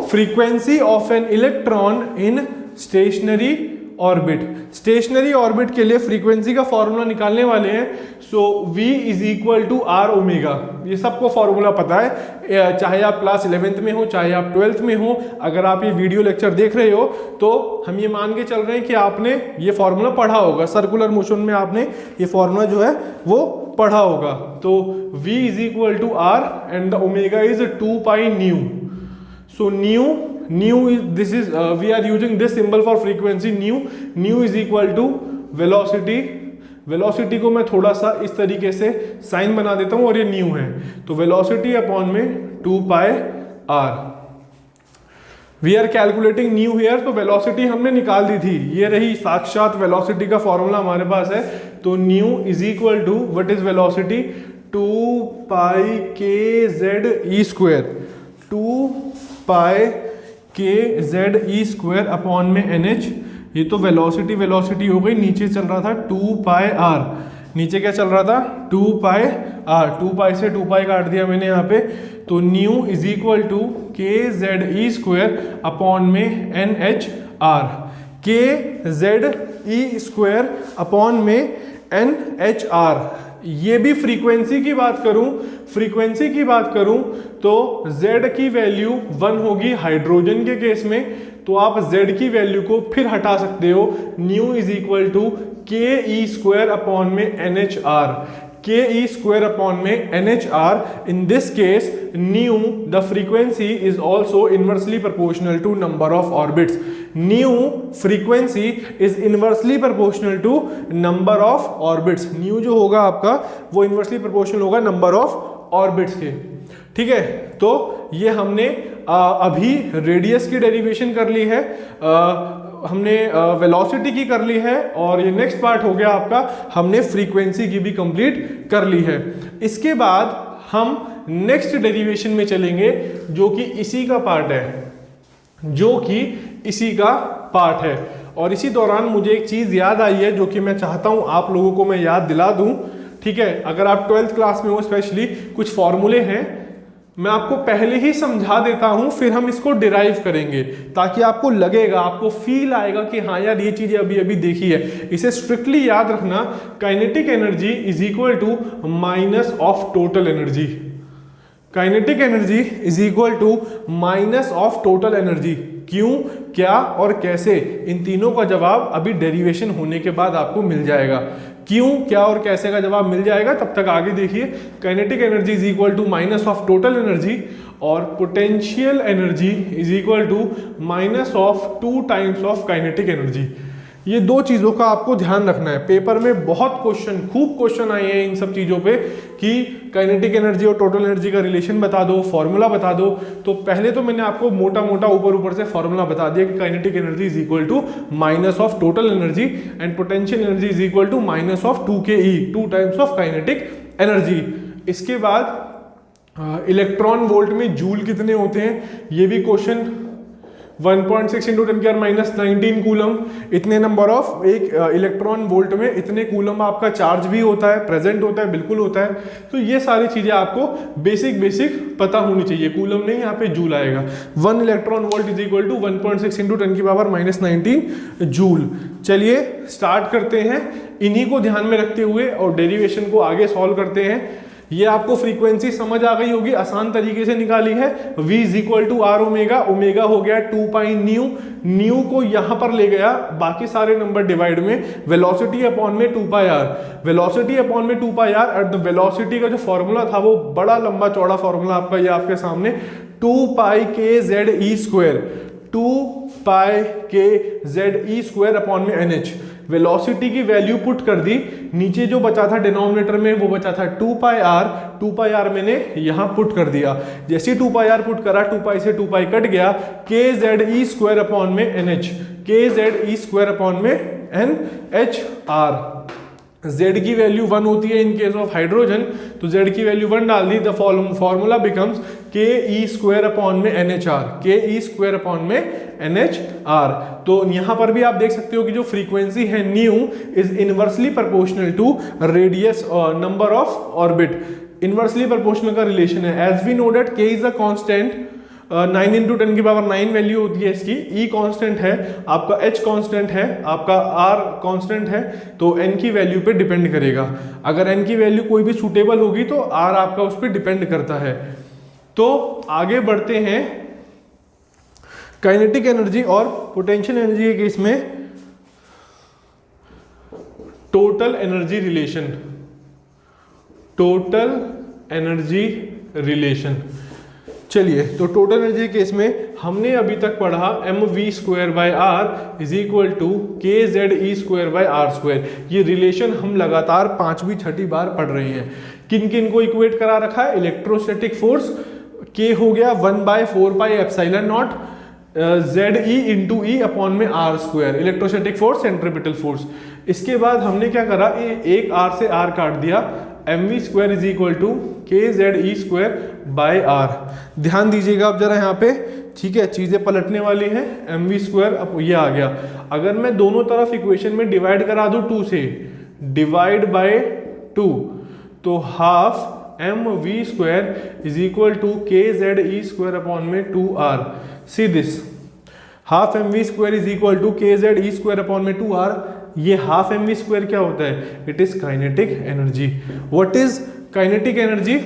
frequency of an electron in stationary orbit. Stationary orbit के लिए फ्रीक्वेंसी का फॉर्मूला निकालने वाले हैं. So v is equal to r omega. ये सबको फॉर्मूला पता है, चाहे आप क्लास 11th में हो चाहे आप 12th में हो. अगर आप ये वीडियो लेक्चर देख रहे हो तो हम ये मान के चल रहे हैं कि आपने ये फॉर्मूला पढ़ा होगा, सर्कुलर मोशन में आपने ये फॉर्मूला जो है वो पढ़ा होगा. तो v is equal to r and the omega is 2 pi nu. So nu is this is we are using this symbol for frequency. nu is equal to velocity को मैं थोड़ा सा इस तरीके से साइन बना देता हूं और ये न्यू है तो वेलोसिटी अपॉन में 2 pi r. We are calculating new here. तो वेलोसिटी हमने निकाल दी थी, ये रही साक्षात वेलोसिटी का फॉर्मूला हमारे पास है. तो nu is equal to what is velocity, 2 pi k Z e square, 2 pi k Z e square upon में एन एच. ये तो वेलोसिटी हो गई, नीचे चल रहा था 2 पाई आर, नीचे क्या चल रहा था 2 पाई आर. 2 पाई से 2 पाई काट दिया मैंने यहाँ पे. तो nu is equal to k Z e square upon में n h r. K Z e square upon में एन एच आर. ये भी फ्रीक्वेंसी की बात करूं तो z की वैल्यू 1 होगी हाइड्रोजन के केस में. तो आप z की वैल्यू को फिर हटा सकते हो. New is equal to k e square upon में n h r, k e square upon में n h r. In this case nu the frequency is also inversely proportional to number of orbits. Nu frequency is inversely proportional to number of orbits. Nu जो होगा आपका वो inversely proportional होगा number of orbits के. ठीक है, तो ये हमने अभी रेडियस की डेरिवेशन कर ली है, हमने वेलोसिटी की कर ली है और ये नेक्स्ट पार्ट हो गया आपका, हमने फ्रीक्वेंसी की भी कंप्लीट कर ली है. इसके बाद हम नेक्स्ट डेरिवेशन में चलेंगे जो कि इसी का पार्ट है. और इसी दौरान मुझे एक चीज़ याद आई है जो कि मैं चाहता हूं आप लोगों को मैं याद दिला दूं. ठीक है, अगर आप 12th क्लास में हो स्पेशली, कुछ फॉर्मूले हैं मैं आपको पहले ही समझा देता हूं, फिर हम इसको डिराइव करेंगे ताकि आपको लगेगा, आपको फील आएगा कि हाँ यार ये चीज़ें अभी अभी देखी है. इसे स्ट्रिक्टली याद रखना. Kinetic energy is equal to minus of total energy. Kinetic energy is equal to minus of total energy. क्यों, क्या और कैसे, इन तीनों का जवाब अभी डेरिवेशन होने के बाद आपको मिल जाएगा. क्यों, क्या और कैसे का जवाब मिल जाएगा, तब तक आगे देखिए। Kinetic energy is equal to minus of total energy और potential energy is equal to minus of 2 times of kinetic energy. ये दो चीज़ों का आपको ध्यान रखना है। पेपर में बहुत क्वेश्चन, खूब क्वेश्चन आए हैं इन सब चीज़ों पे कि काइनेटिक एनर्जी और टोटल एनर्जी का रिलेशन बता दो, फॉर्मूला बता दो। तो पहले तो मैंने आपको मोटा मोटा ऊपर से फॉर्मूला बता दिया कि kinetic energy is equal to minus of total energy and potential energy is equal to minus of 2ke, 2 times of kinetic energy. इसके बाद इलेक्ट्रॉन वोल्ट में जूल कितने होते हैं, ये भी क्वेश्चन। 1.6 इंटू 10⁻⁻19 कूलम, इतने नंबर ऑफ एक इलेक्ट्रॉन वोल्ट में इतने कूलम आपका चार्ज भी होता है, प्रेजेंट होता है, बिल्कुल होता है। तो ये सारी चीजें आपको बेसिक पता होनी चाहिए। कूलम नहीं, यहाँ पे जूल आएगा। 1 electron volt is equal to 1.6 into 10⁻⁻19 joule. चलिए स्टार्ट करते हैं इन्हीं को ध्यान में रखते हुए और डेरिवेशन को आगे सॉल्व करते हैं। ये आपको फ्रीक्वेंसी समझ आ गई होगी, आसान तरीके से निकाली है। v is equal to r omega, omega हो गया 2 पाई न्यू, न्यू को यहां पर ले गया, बाकी सारे नंबर डिवाइड में, वेलोसिटी अपॉन में 2 पाई आर, वेलोसिटी अपॉन में 2 पाई आर। और वेलोसिटी का जो फॉर्मूला था वो बड़ा लंबा चौड़ा फॉर्मूला आपका ये आपके सामने, 2 pi k Z e square, 2 pi k Z e square upon में NH। वेलोसिटी की वैल्यू पुट कर दी, नीचे जो बचा था डिनोमिनेटर में वो बचा था 2 पाई आर, 2 पाई आर मैंने यहां पुट कर दिया। जैसे ही 2 पाई आर पुट करा, 2 पाई से 2 पाई कट गया, के जेड ई स्क्वायर अपॉन में NH, के जेड ई स्क्वायर अपॉन में NHR। Z की वैल्यू 1 होती है इन केस ऑफ हाइड्रोजन, तो Z की वैल्यू 1 डाल दी। द फॉर्मूला बिकम्स के ई स्क्वायर अपॉन में NHR, के ई स्क्वायर अपॉन में NHR। तो यहां पर भी आप देख सकते हो कि जो फ्रीक्वेंसी है nu is inversely proportional to radius number of orbit, inversely proportional का रिलेशन है। As we know that k is a constant, 9 into 10⁻9 value होती है इसकी, E कांस्टेंट है, आपका H कांस्टेंट है, आपका R कांस्टेंट है, तो N की वैल्यू पे डिपेंड करेगा। अगर N की वैल्यू कोई भी सूटेबल होगी तो R आपका उस पर डिपेंड करता है। तो आगे बढ़ते हैं काइनेटिक एनर्जी और पोटेंशियल एनर्जी के केस में total energy relation, total energy relation. चलिए, तो टोटल एनर्जी केस में हमने अभी तक पढ़ा mv square by r is equal to k Z e square by r square. ये रिलेशन हम लगातार 5वीं 6ठी बार पढ़ रहे हैं। किन किन को इक्वेट करा रखा है, इलेक्ट्रोस्टैटिक फोर्स के हो गया 1/4 pi epsilon not Z e into e upon में r square, electrostatic force, centripetal force. इसके बाद हमने क्या करा, एक आर से आर काट दिया, mv square is equal to k Z e square by r. ध्यान दीजिएगा आप जरा यहाँ पे, ठीक है, चीजें पलटने वाली हैं। mv स्क्वायर अब ये आ गया, अगर मैं दोनों तरफ इक्वेशन में डिवाइड करा दूं 2 से, डिवाइड बाय 2, तो half mv square is equal to k Z e square upon में 2r। See this, half mv square is equal to k Z e square upon में 2r। ये हाफ mv स्क्वायर क्या होता है, it is kinetic energy. What is kinetic energy,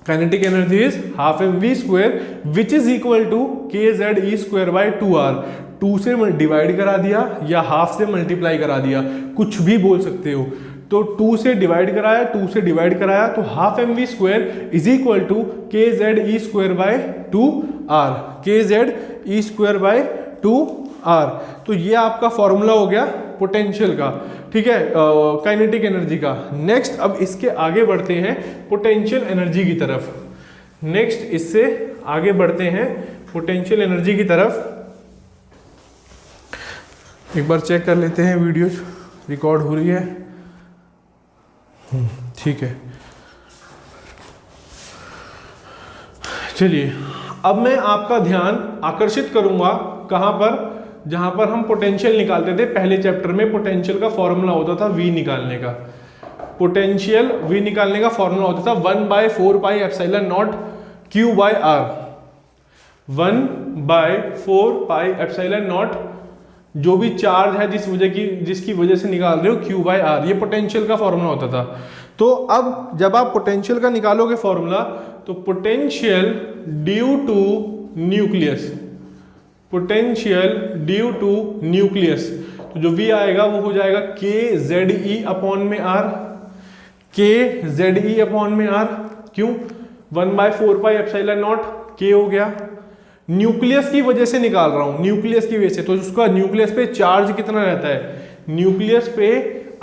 kinetic energy is half mv square which is equal to k Z e square by 2r। 2 से divide करा दिया या half से मल्टीप्लाई करा दिया, कुछ भी बोल सकते हो। तो 2 से डिवाइड कराया, 2 से डिवाइड कराया, तो half mv square is equal to k Z e square by 2r, k Z e square by 2r। तो ये आपका फॉर्मूला हो गया पोटेंशियल का, ठीक है, काइनेटिक एनर्जी का। नेक्स्ट अब इसके आगे बढ़ते हैं पोटेंशियल एनर्जी की तरफ। नेक्स्ट इससे आगे बढ़ते हैं पोटेंशियल एनर्जी की तरफ। एक बार चेक कर लेते हैं वीडियो रिकॉर्ड हो रही है, ठीक है। चलिए, अब मैं आपका ध्यान आकर्षित करूंगा कहां पर, जहां पर हम पोटेंशियल निकालते थे पहले चैप्टर में। पोटेंशियल का फॉर्मूला होता था V निकालने का, पोटेंशियल V निकालने का फॉर्मूला होता था 1/4 pi epsilon naught Q by R, 1/4 pi epsilon naught, जो भी चार्ज है जिसकी वजह से निकाल रहे हो, Q बाय R, ये पोटेंशियल का फॉर्मूला होता था। तो अब जब आप पोटेंशियल का निकालोगे फॉर्मूला, तो potential due to nucleus, potential due to nucleus, तो तो जो V आएगा वो हो जाएगा के जेड ई अपॉन में r, k Z e upon में आर। क्यों? 1/4πε0 के हो गया। न्यूक्लियस की वजह से निकाल रहा हूं, न्यूक्लियस की वजह से, तो उसका न्यूक्लियस पे चार्ज कितना रहता है, न्यूक्लियस पे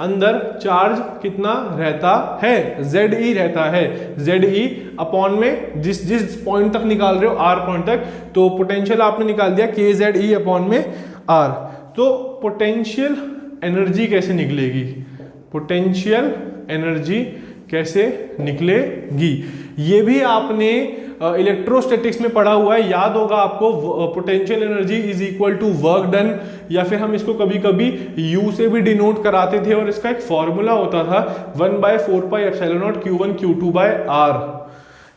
अंदर चार्ज कितना रहता है, Ze रहता है, Ze अपॉन में जिस पॉइंट तक निकाल रहे हो R पॉइंट तक, तो पोटेंशियल आपने निकाल दिया KZe अपॉन में R। तो पोटेंशियल एनर्जी कैसे निकलेगी, पोटेंशियल एनर्जी कैसे निकलेगी, ये भी आपने इलेक्ट्रोस्टैटिक्स में पढ़ा हुआ है, याद होगा आपको। Potential energy is equal to work done, या फिर हम इसको कभी कभी U से भी डिनोट कराते थे, और इसका एक फॉर्मूला होता था 1/4πε0 Q1 Q2/R।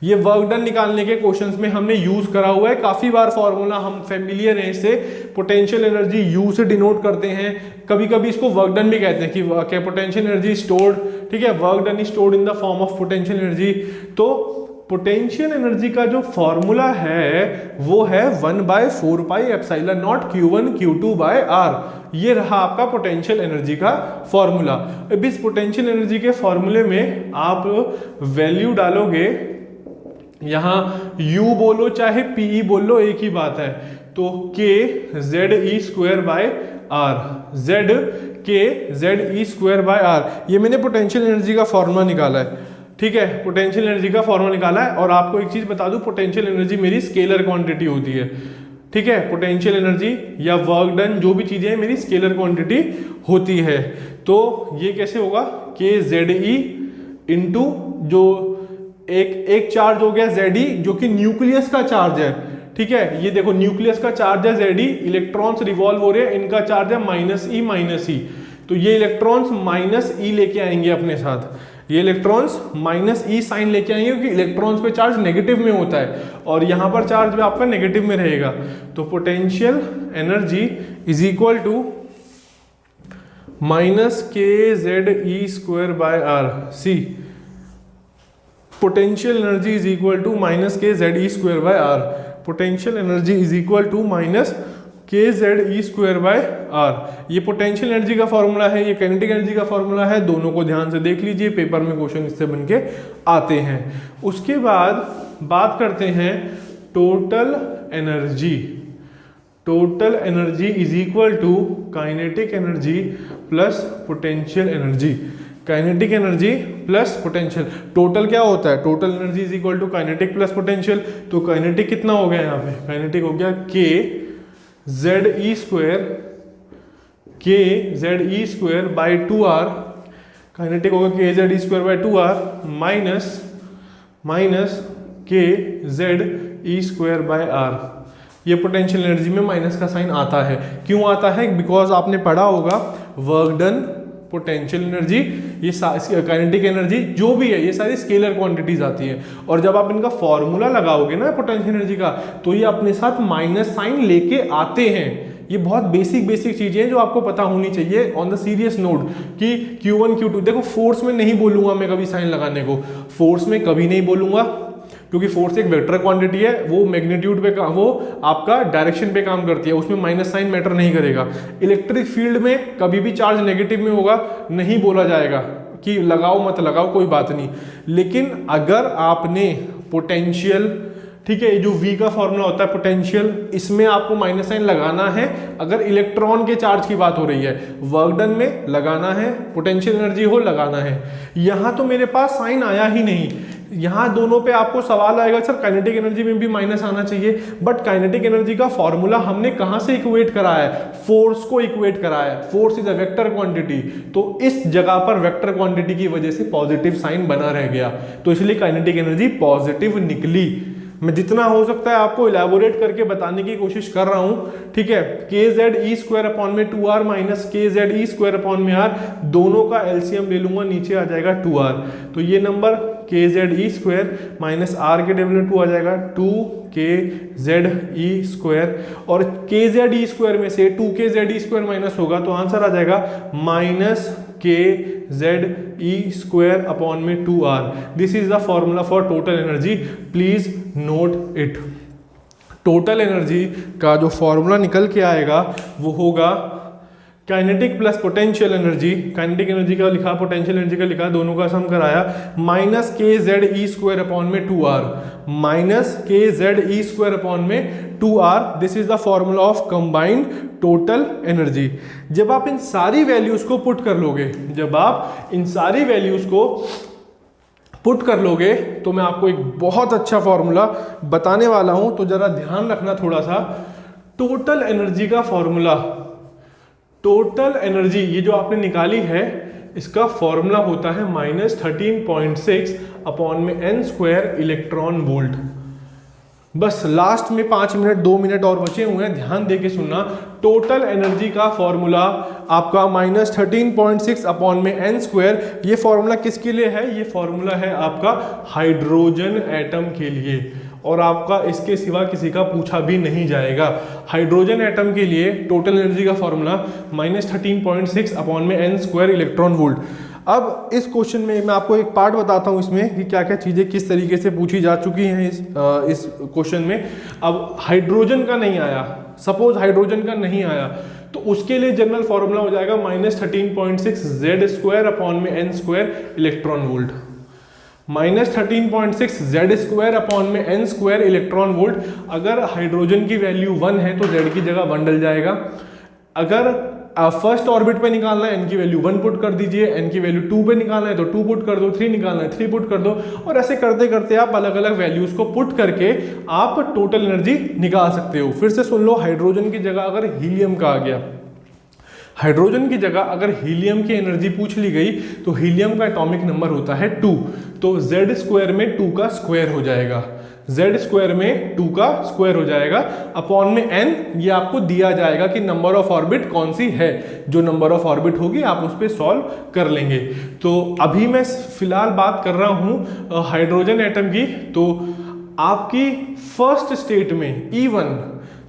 ये वर्क डन निकालने के क्वेश्चंस में हमने यूज करा हुआ है काफी बार, फॉर्मूला हम फेमिलियर हैं इससे। पोटेंशियल एनर्जी U से डिनोट करते हैं, कभी कभी इसको वर्क डन भी कहते हैं कि पोटेंशियल एनर्जी स्टोर्ड, ठीक है, work done is stored in the form of potential energy. तो पोटेंशियल एनर्जी का जो फॉर्मूला है वो है 1/4πε0 Q1 Q2/R। ये रहा आपका पोटेंशियल एनर्जी का फॉर्मूला। अब इस पोटेंशियल एनर्जी के फॉर्मूले में आप वैल्यू डालोगे, यहां U बोलो चाहे PE बोलो एक ही बात है, तो KZe²/R, KZe²/R, ये मैंने पोटेंशियल एनर्जी का फॉर्मूला निकाला है, ठीक है, पोटेंशियल एनर्जी का फॉर्मूला निकाला है। और आपको एक चीज बता दूं, पोटेंशियल एनर्जी मेरी स्केलर क्वांटिटी होती है, ठीक है, पोटेंशियल एनर्जी या वर्क डन जो भी चीजें हैं मेरी स्केलर क्वांटिटी होती है। तो ये कैसे होगा, KZe इंटू जो एक चार्ज हो गया Ze, जो कि न्यूक्लियस का चार्ज है, ठीक है, ये देखो न्यूक्लियस का चार्ज है Ze, इलेक्ट्रॉन्स रिवॉल्व हो रहे हैं, इनका चार्ज है -E, तो ये इलेक्ट्रॉन्स -E लेके आएंगे अपने साथ, ये इलेक्ट्रॉन्स -E साइन लेके आएंगे, क्योंकि इलेक्ट्रॉन्स पे चार्ज नेगेटिव में होता है और यहाँ पर चार्ज भी आपका नेगेटिव में रहेगा। तो potential energy is equal to -KZe²/R। See potential energy is equal to -KZe²/R, potential energy is equal to KZe²/R। ये पोटेंशियल एनर्जी का फॉर्मूला है, ये काइनेटिक एनर्जी का फॉर्मूला है, दोनों को ध्यान से देख लीजिए, पेपर में क्वेश्चन इससे बनके आते हैं। उसके बाद बात करते हैं total energy. Total energy is equal to kinetic energy plus potential energy, kinetic energy plus potential. Total क्या होता है, total energy is equal to kinetic plus potential. तो काइनेटिक कितना हो गया यहाँ पे, काइनेटिक हो गया KZe²/2R, काइनेटिक होगा KZe²/2R माइनस KZe²/R। ये पोटेंशियल एनर्जी में माइनस का साइन आता है, क्यों आता है, बिकॉज आपने पढ़ा होगा वर्क डन, पोटेंशियल एनर्जी, ये काइनेटिक एनर्जी जो भी है, ये सारी स्केलर क्वांटिटीज आती हैं, और जब आप इनका फॉर्मूला लगाओगे ना पोटेंशियल एनर्जी का, तो ये अपने साथ माइनस साइन लेके आते हैं। ये बहुत बेसिक चीजें हैं जो आपको पता होनी चाहिए ऑन द सीरियस नोट, कि Q1 Q2, देखो फोर्स में नहीं बोलूंगा मैं कभी साइन लगाने को, फोर्स में कभी नहीं बोलूंगा, क्योंकि फोर्स एक वेक्टर क्वांटिटी है, वो मैग्नीट्यूड पे वो आपका डायरेक्शन पे काम करती है, उसमें माइनस साइन मैटर नहीं करेगा। इलेक्ट्रिक फील्ड में कभी भी चार्ज नेगेटिव में होगा, नहीं बोला जाएगा कि लगाओ मत लगाओ, कोई बात नहीं। लेकिन अगर आपने पोटेंशियल, ठीक है, जो V का फॉर्मूला होता है पोटेंशियल, इसमें आपको माइनस साइन लगाना है अगर इलेक्ट्रॉन के चार्ज की बात हो रही है, वर्क डन में लगाना है, पोटेंशियल एनर्जी हो लगाना है। यहां तो मेरे पास साइन आया ही नहीं, यहाँ दोनों पे आपको सवाल आएगा सर काइनेटिक एनर्जी में भी माइनस आना चाहिए, बट काइनेटिक एनर्जी का फॉर्मूला हमने कहां से इक्वेट कराया है, फोर्स को इक्वेट कराया है, force is a vector quantity, तो इस जगह पर वेक्टर क्वांटिटी की वजह से पॉजिटिव साइन बना रह गया, तो इसलिए काइनेटिक एनर्जी पॉजिटिव निकली। मैं जितना हो सकता है आपको इलेबोरेट करके बताने की कोशिश कर रहा हूं, ठीक है। KZe²/2R माइनस KZe²/R, दोनों का एलसीएम ले लूंगा, नीचे आ जाएगा 2R, तो ये नंबर KZe² माइनस R के डेरिवेटिव 2 आ जाएगा 2KZe², और KZe² में से 2KZe² माइनस होगा तो आंसर आ जाएगा minus KZe²/2R। This is the formula for total energy, please note it. Total energy का जो फॉर्मूला निकल के आएगा वो होगा kinetic plus potential energy, kinetic energy का लिखा, पोटेंशियल एनर्जी का लिखा, दोनों का सम कराया, माइनस के जेड ई स्क्वायर अपॉन में 2r, माइनस के जेड ई स्क्वायर अपॉन में 2r, this is the formula of combined total energy. जब आप इन सारी वैल्यूज को पुट कर लोगे, जब आप इन सारी वैल्यूज को पुट कर लोगे तो मैं आपको एक बहुत अच्छा फॉर्मूला बताने वाला हूं, तो जरा ध्यान रखना थोड़ा सा। टोटल एनर्जी का फॉर्मूला, टोटल एनर्जी ये जो आपने निकाली है इसका फॉर्मूला होता है -13.6 अपॉन में n स्क्वायर इलेक्ट्रॉन वोल्ट। बस लास्ट में 5 मिनट 2 मिनट और बचे हुए हैं, ध्यान दे के सुनना। टोटल एनर्जी का फॉर्मूला आपका -13.6 अपॉन में n स्क्वायर। ये फॉर्मूला किसके लिए है? ये फॉर्मूला है आपका हाइड्रोजन एटम के लिए, और आपका इसके सिवा किसी का पूछा भी नहीं जाएगा। हाइड्रोजन एटम के लिए टोटल एनर्जी का फॉर्मूला -13.6 अपॉन में n स्क्वायर इलेक्ट्रॉन वोल्ट। अब इस क्वेश्चन में मैं आपको एक पार्ट बताता हूं इसमें कि क्या क्या चीज़ें किस तरीके से पूछी जा चुकी हैं इस क्वेश्चन में। अब हाइड्रोजन का नहीं आया, सपोज हाइड्रोजन का नहीं आया, तो उसके लिए जनरल फॉर्मूला हो जाएगा -13.6 जेड स्क्वायर अपॉन में n square electron volt, -13.6 Z square upon में n स्क्वायर इलेक्ट्रॉन वोल्ट। अगर हाइड्रोजन की वैल्यू 1 है तो z की जगह 1 डल जाएगा। अगर फर्स्ट ऑर्बिट पे निकालना है n की वैल्यू 1 पुट कर दीजिए, n की वैल्यू 2 पे निकालना है तो 2 पुट कर दो, 3 निकालना है 3 पुट कर दो, और ऐसे करते करते आप अलग अलग वैल्यूज को पुट करके आप टोटल एनर्जी निकाल सकते हो। फिर से सुन लो, हाइड्रोजन की जगह अगर हीलियम का आ गया, हाइड्रोजन की जगह अगर हीलियम की एनर्जी पूछ ली गई तो हीलियम का एटॉमिक नंबर होता है 2, तो z स्क्वायर में 2 का स्क्वायर हो जाएगा, z स्क्वायर में 2 का स्क्वायर हो जाएगा अपॉन में n। ये आपको दिया जाएगा कि नंबर ऑफ ऑर्बिट कौन सी है, जो नंबर ऑफ ऑर्बिट होगी आप उस पर सॉल्व कर लेंगे। तो अभी मैं फिलहाल बात कर रहा हूँ हाइड्रोजन एटम की। तो आपकी फर्स्ट स्टेट में E1,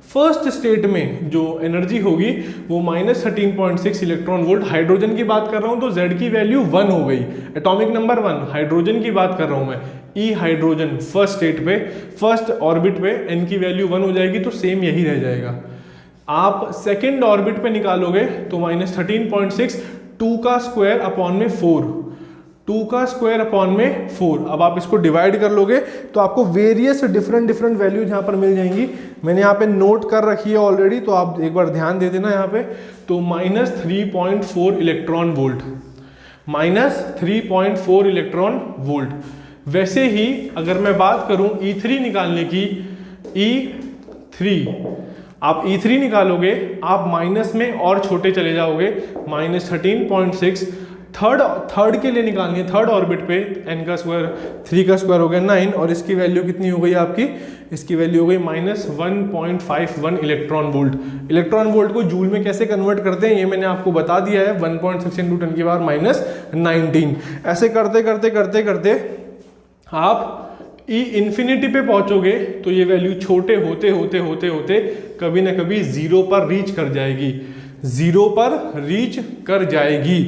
फर्स्ट स्टेट में जो एनर्जी होगी वो -13.6 इलेक्ट्रॉन वोल्ट। हाइड्रोजन की बात कर रहा हूं तो Z की वैल्यू 1 हो गई, एटॉमिक नंबर 1। हाइड्रोजन की बात कर रहा हूं मैं, E हाइड्रोजन फर्स्ट स्टेट पे, फर्स्ट ऑर्बिट पे n की वैल्यू 1 हो जाएगी, तो सेम यही रह जाएगा। आप सेकेंड ऑर्बिट पे निकालोगे तो -13.6 2 का स्क्वायर अपॉन में 4, 2 का स्क्वायर अपॉन में 4। अब आप इसको डिवाइड कर लोगे तो आपको वेरियस डिफरेंट वैल्यूज यहाँ पर मिल जाएंगी। मैंने यहाँ पे नोट कर रखी है ऑलरेडी, तो आप एक बार ध्यान दे देना यहाँ पे। तो -3.4 इलेक्ट्रॉन वोल्ट, -3.4 इलेक्ट्रॉन वोल्ट। वैसे ही अगर मैं बात करूं E3 निकालने की, E3 आप E3 निकालोगे, आप माइनस में और छोटे चले जाओगे, -13.6। थर्ड के लिए निकालनी है, थर्ड ऑर्बिट पे n का स्क्वायर, 3 का स्क्वायर हो गया 9, और इसकी वैल्यू कितनी हो गई आपकी? इसकी वैल्यू हो गई -1.51 इलेक्ट्रॉन वोल्ट। इलेक्ट्रॉन वोल्ट को जूल में कैसे कन्वर्ट करते हैं ये मैंने आपको बता दिया है, 1.6 × 10 की पावर -19। ऐसे करते करते करते करते आप E इन्फिनिटी पे पहुंचोगे तो ये वैल्यू छोटे होते होते होते होते कभी ना कभी 0 पर रीच कर जाएगी, 0 पर रीच कर जाएगी।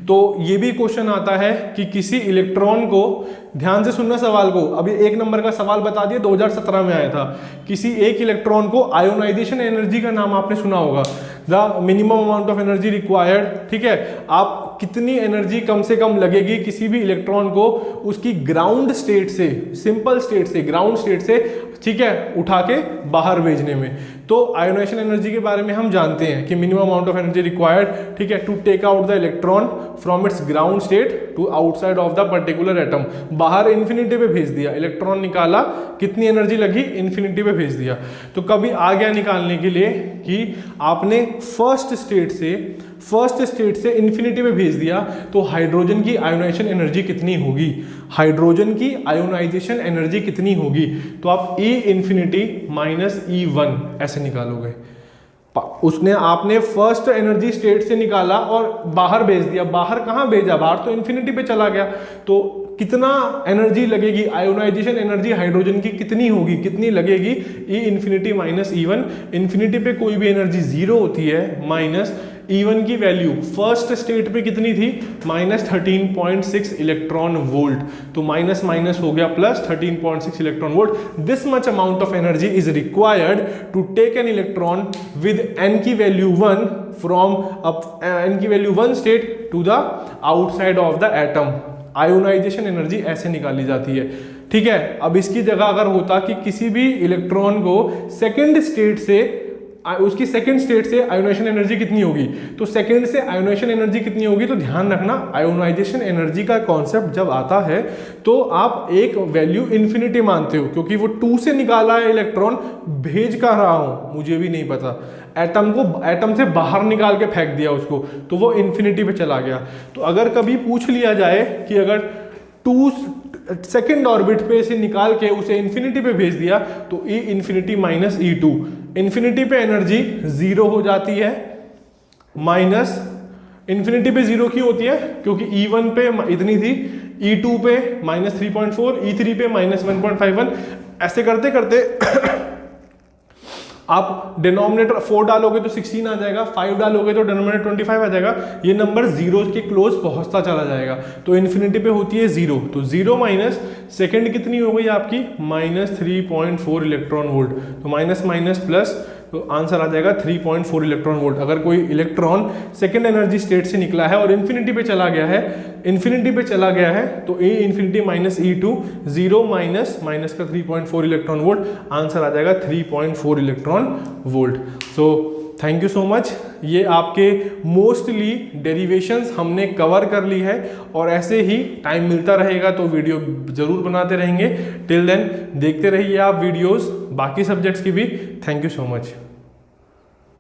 तो ये भी क्वेश्चन आता है कि किसी इलेक्ट्रॉन को, ध्यान से सुनना सवाल को, अभी 1 नंबर का सवाल बता दिया 2017 में आया था। किसी एक इलेक्ट्रॉन को आयोनाइजेशन एनर्जी का नाम आपने सुना होगा, the minimum amount of energy required, ठीक है। आप कितनी एनर्जी कम से कम लगेगी किसी भी इलेक्ट्रॉन को उसकी ग्राउंड स्टेट से, सिंपल स्टेट से, ग्राउंड स्टेट से, ठीक है, उठा के बाहर भेजने में। तो आयोनाइजेशन एनर्जी के बारे में हम जानते हैं कि minimum amount of energy required, ठीक है, to take out the electron from its ground state to outside of the particular atom. बाहर इन्फिनिटी पे भेज दिया, इलेक्ट्रॉन निकाला, कितनी एनर्जी लगी? इन्फिनिटी पे भेज दिया। तो कभी आ गया निकालने के लिए कि आपने फर्स्ट स्टेट से इन्फिनिटी पे भेज दिया, तो हाइड्रोजन की आयोनाइजेशन एनर्जी कितनी होगी? हाइड्रोजन की आयोनाइजेशन एनर्जी कितनी होगी? तो आप E इन्फिनिटी -E1 ऐसे निकालोगे। उसने, आपने फर्स्ट एनर्जी स्टेट से निकाला और बाहर भेज दिया। बाहर कहाँ भेजा? बाहर तो इन्फिनिटी पे चला गया। तो कितना एनर्जी लगेगी? आयोनाइजेशन एनर्जी हाइड्रोजन की कितनी होगी, कितनी लगेगी? E infinity -E1। इन्फिनिटी पे कोई भी एनर्जी 0 होती है, E1 की वैल्यू फर्स्ट स्टेट पे कितनी थी, -13.6 इलेक्ट्रॉन वोल्ट, तो माइनस माइनस हो गया plus 13.6 electron volt. This much amount of energy is required to take an electron with n की वैल्यू 1 फ्रॉम n की value 1 state to the outside of the atom. Ionization energy ऐसे निकाली जाती है, ठीक है। अब इसकी जगह अगर होता कि किसी भी इलेक्ट्रॉन को सेकेंड स्टेट से, उसकी सेकेंड स्टेट से आयोनाइजेशन एनर्जी कितनी होगी, तो सेकेंड से आयोनाइजेशन एनर्जी कितनी होगी, तो ध्यान रखना आयोनाइजेशन एनर्जी का कॉन्सेप्ट जब आता है तो आप एक वैल्यू इन्फिनिटी मानते हो, क्योंकि वो 2 से निकाला है इलेक्ट्रॉन, भेज का रहा हूं मुझे भी नहीं पता, एटम से बाहर निकाल के फेंक दिया उसको, तो वो इन्फिनिटी पे चला गया। तो अगर कभी पूछ लिया जाए कि अगर 2 सेकेंड ऑर्बिट पे से निकाल के उसे इन्फिनिटी पे भेज दिया, तो E infinity minus E2, infinity पे एनर्जी 0 हो जाती है, माइनस इन्फिनिटी पे 0 क्यों होती है, क्योंकि E1 पे इतनी थी, E2 पे -3.4, E3 पे -1.51, ऐसे करते करते आप डिनोमिनेटर 4 डालोगे तो 16 आ जाएगा, 5 डालोगे तो डिनोमिनेटर 25 आ जाएगा, ये नंबर 0 के क्लोज पहुंचता चला जाएगा। तो इन्फिनिटी पे होती है 0, तो 0 माइनस सेकेंड कितनी हो गई आपकी, -3.4 इलेक्ट्रॉन वोल्ट, तो माइनस माइनस प्लस, तो आंसर आ जाएगा 3.4 इलेक्ट्रॉन वोल्ट। अगर कोई इलेक्ट्रॉन सेकेंड एनर्जी स्टेट से निकला है और इन्फिनिटी पे चला गया है, तो E infinity minus E2, 0 minus minus का 3.4 इलेक्ट्रॉन वोल्ट, आंसर आ जाएगा 3.4 electron volt. So thank you so much. ये आपके मोस्टली डेरिवेशंस हमने कवर कर ली है, और ऐसे ही टाइम मिलता रहेगा तो वीडियो जरूर बनाते रहेंगे। टिल देन देखते रहिए आप वीडियोस बाकी सब्जेक्ट्स की भी। Thank you so much.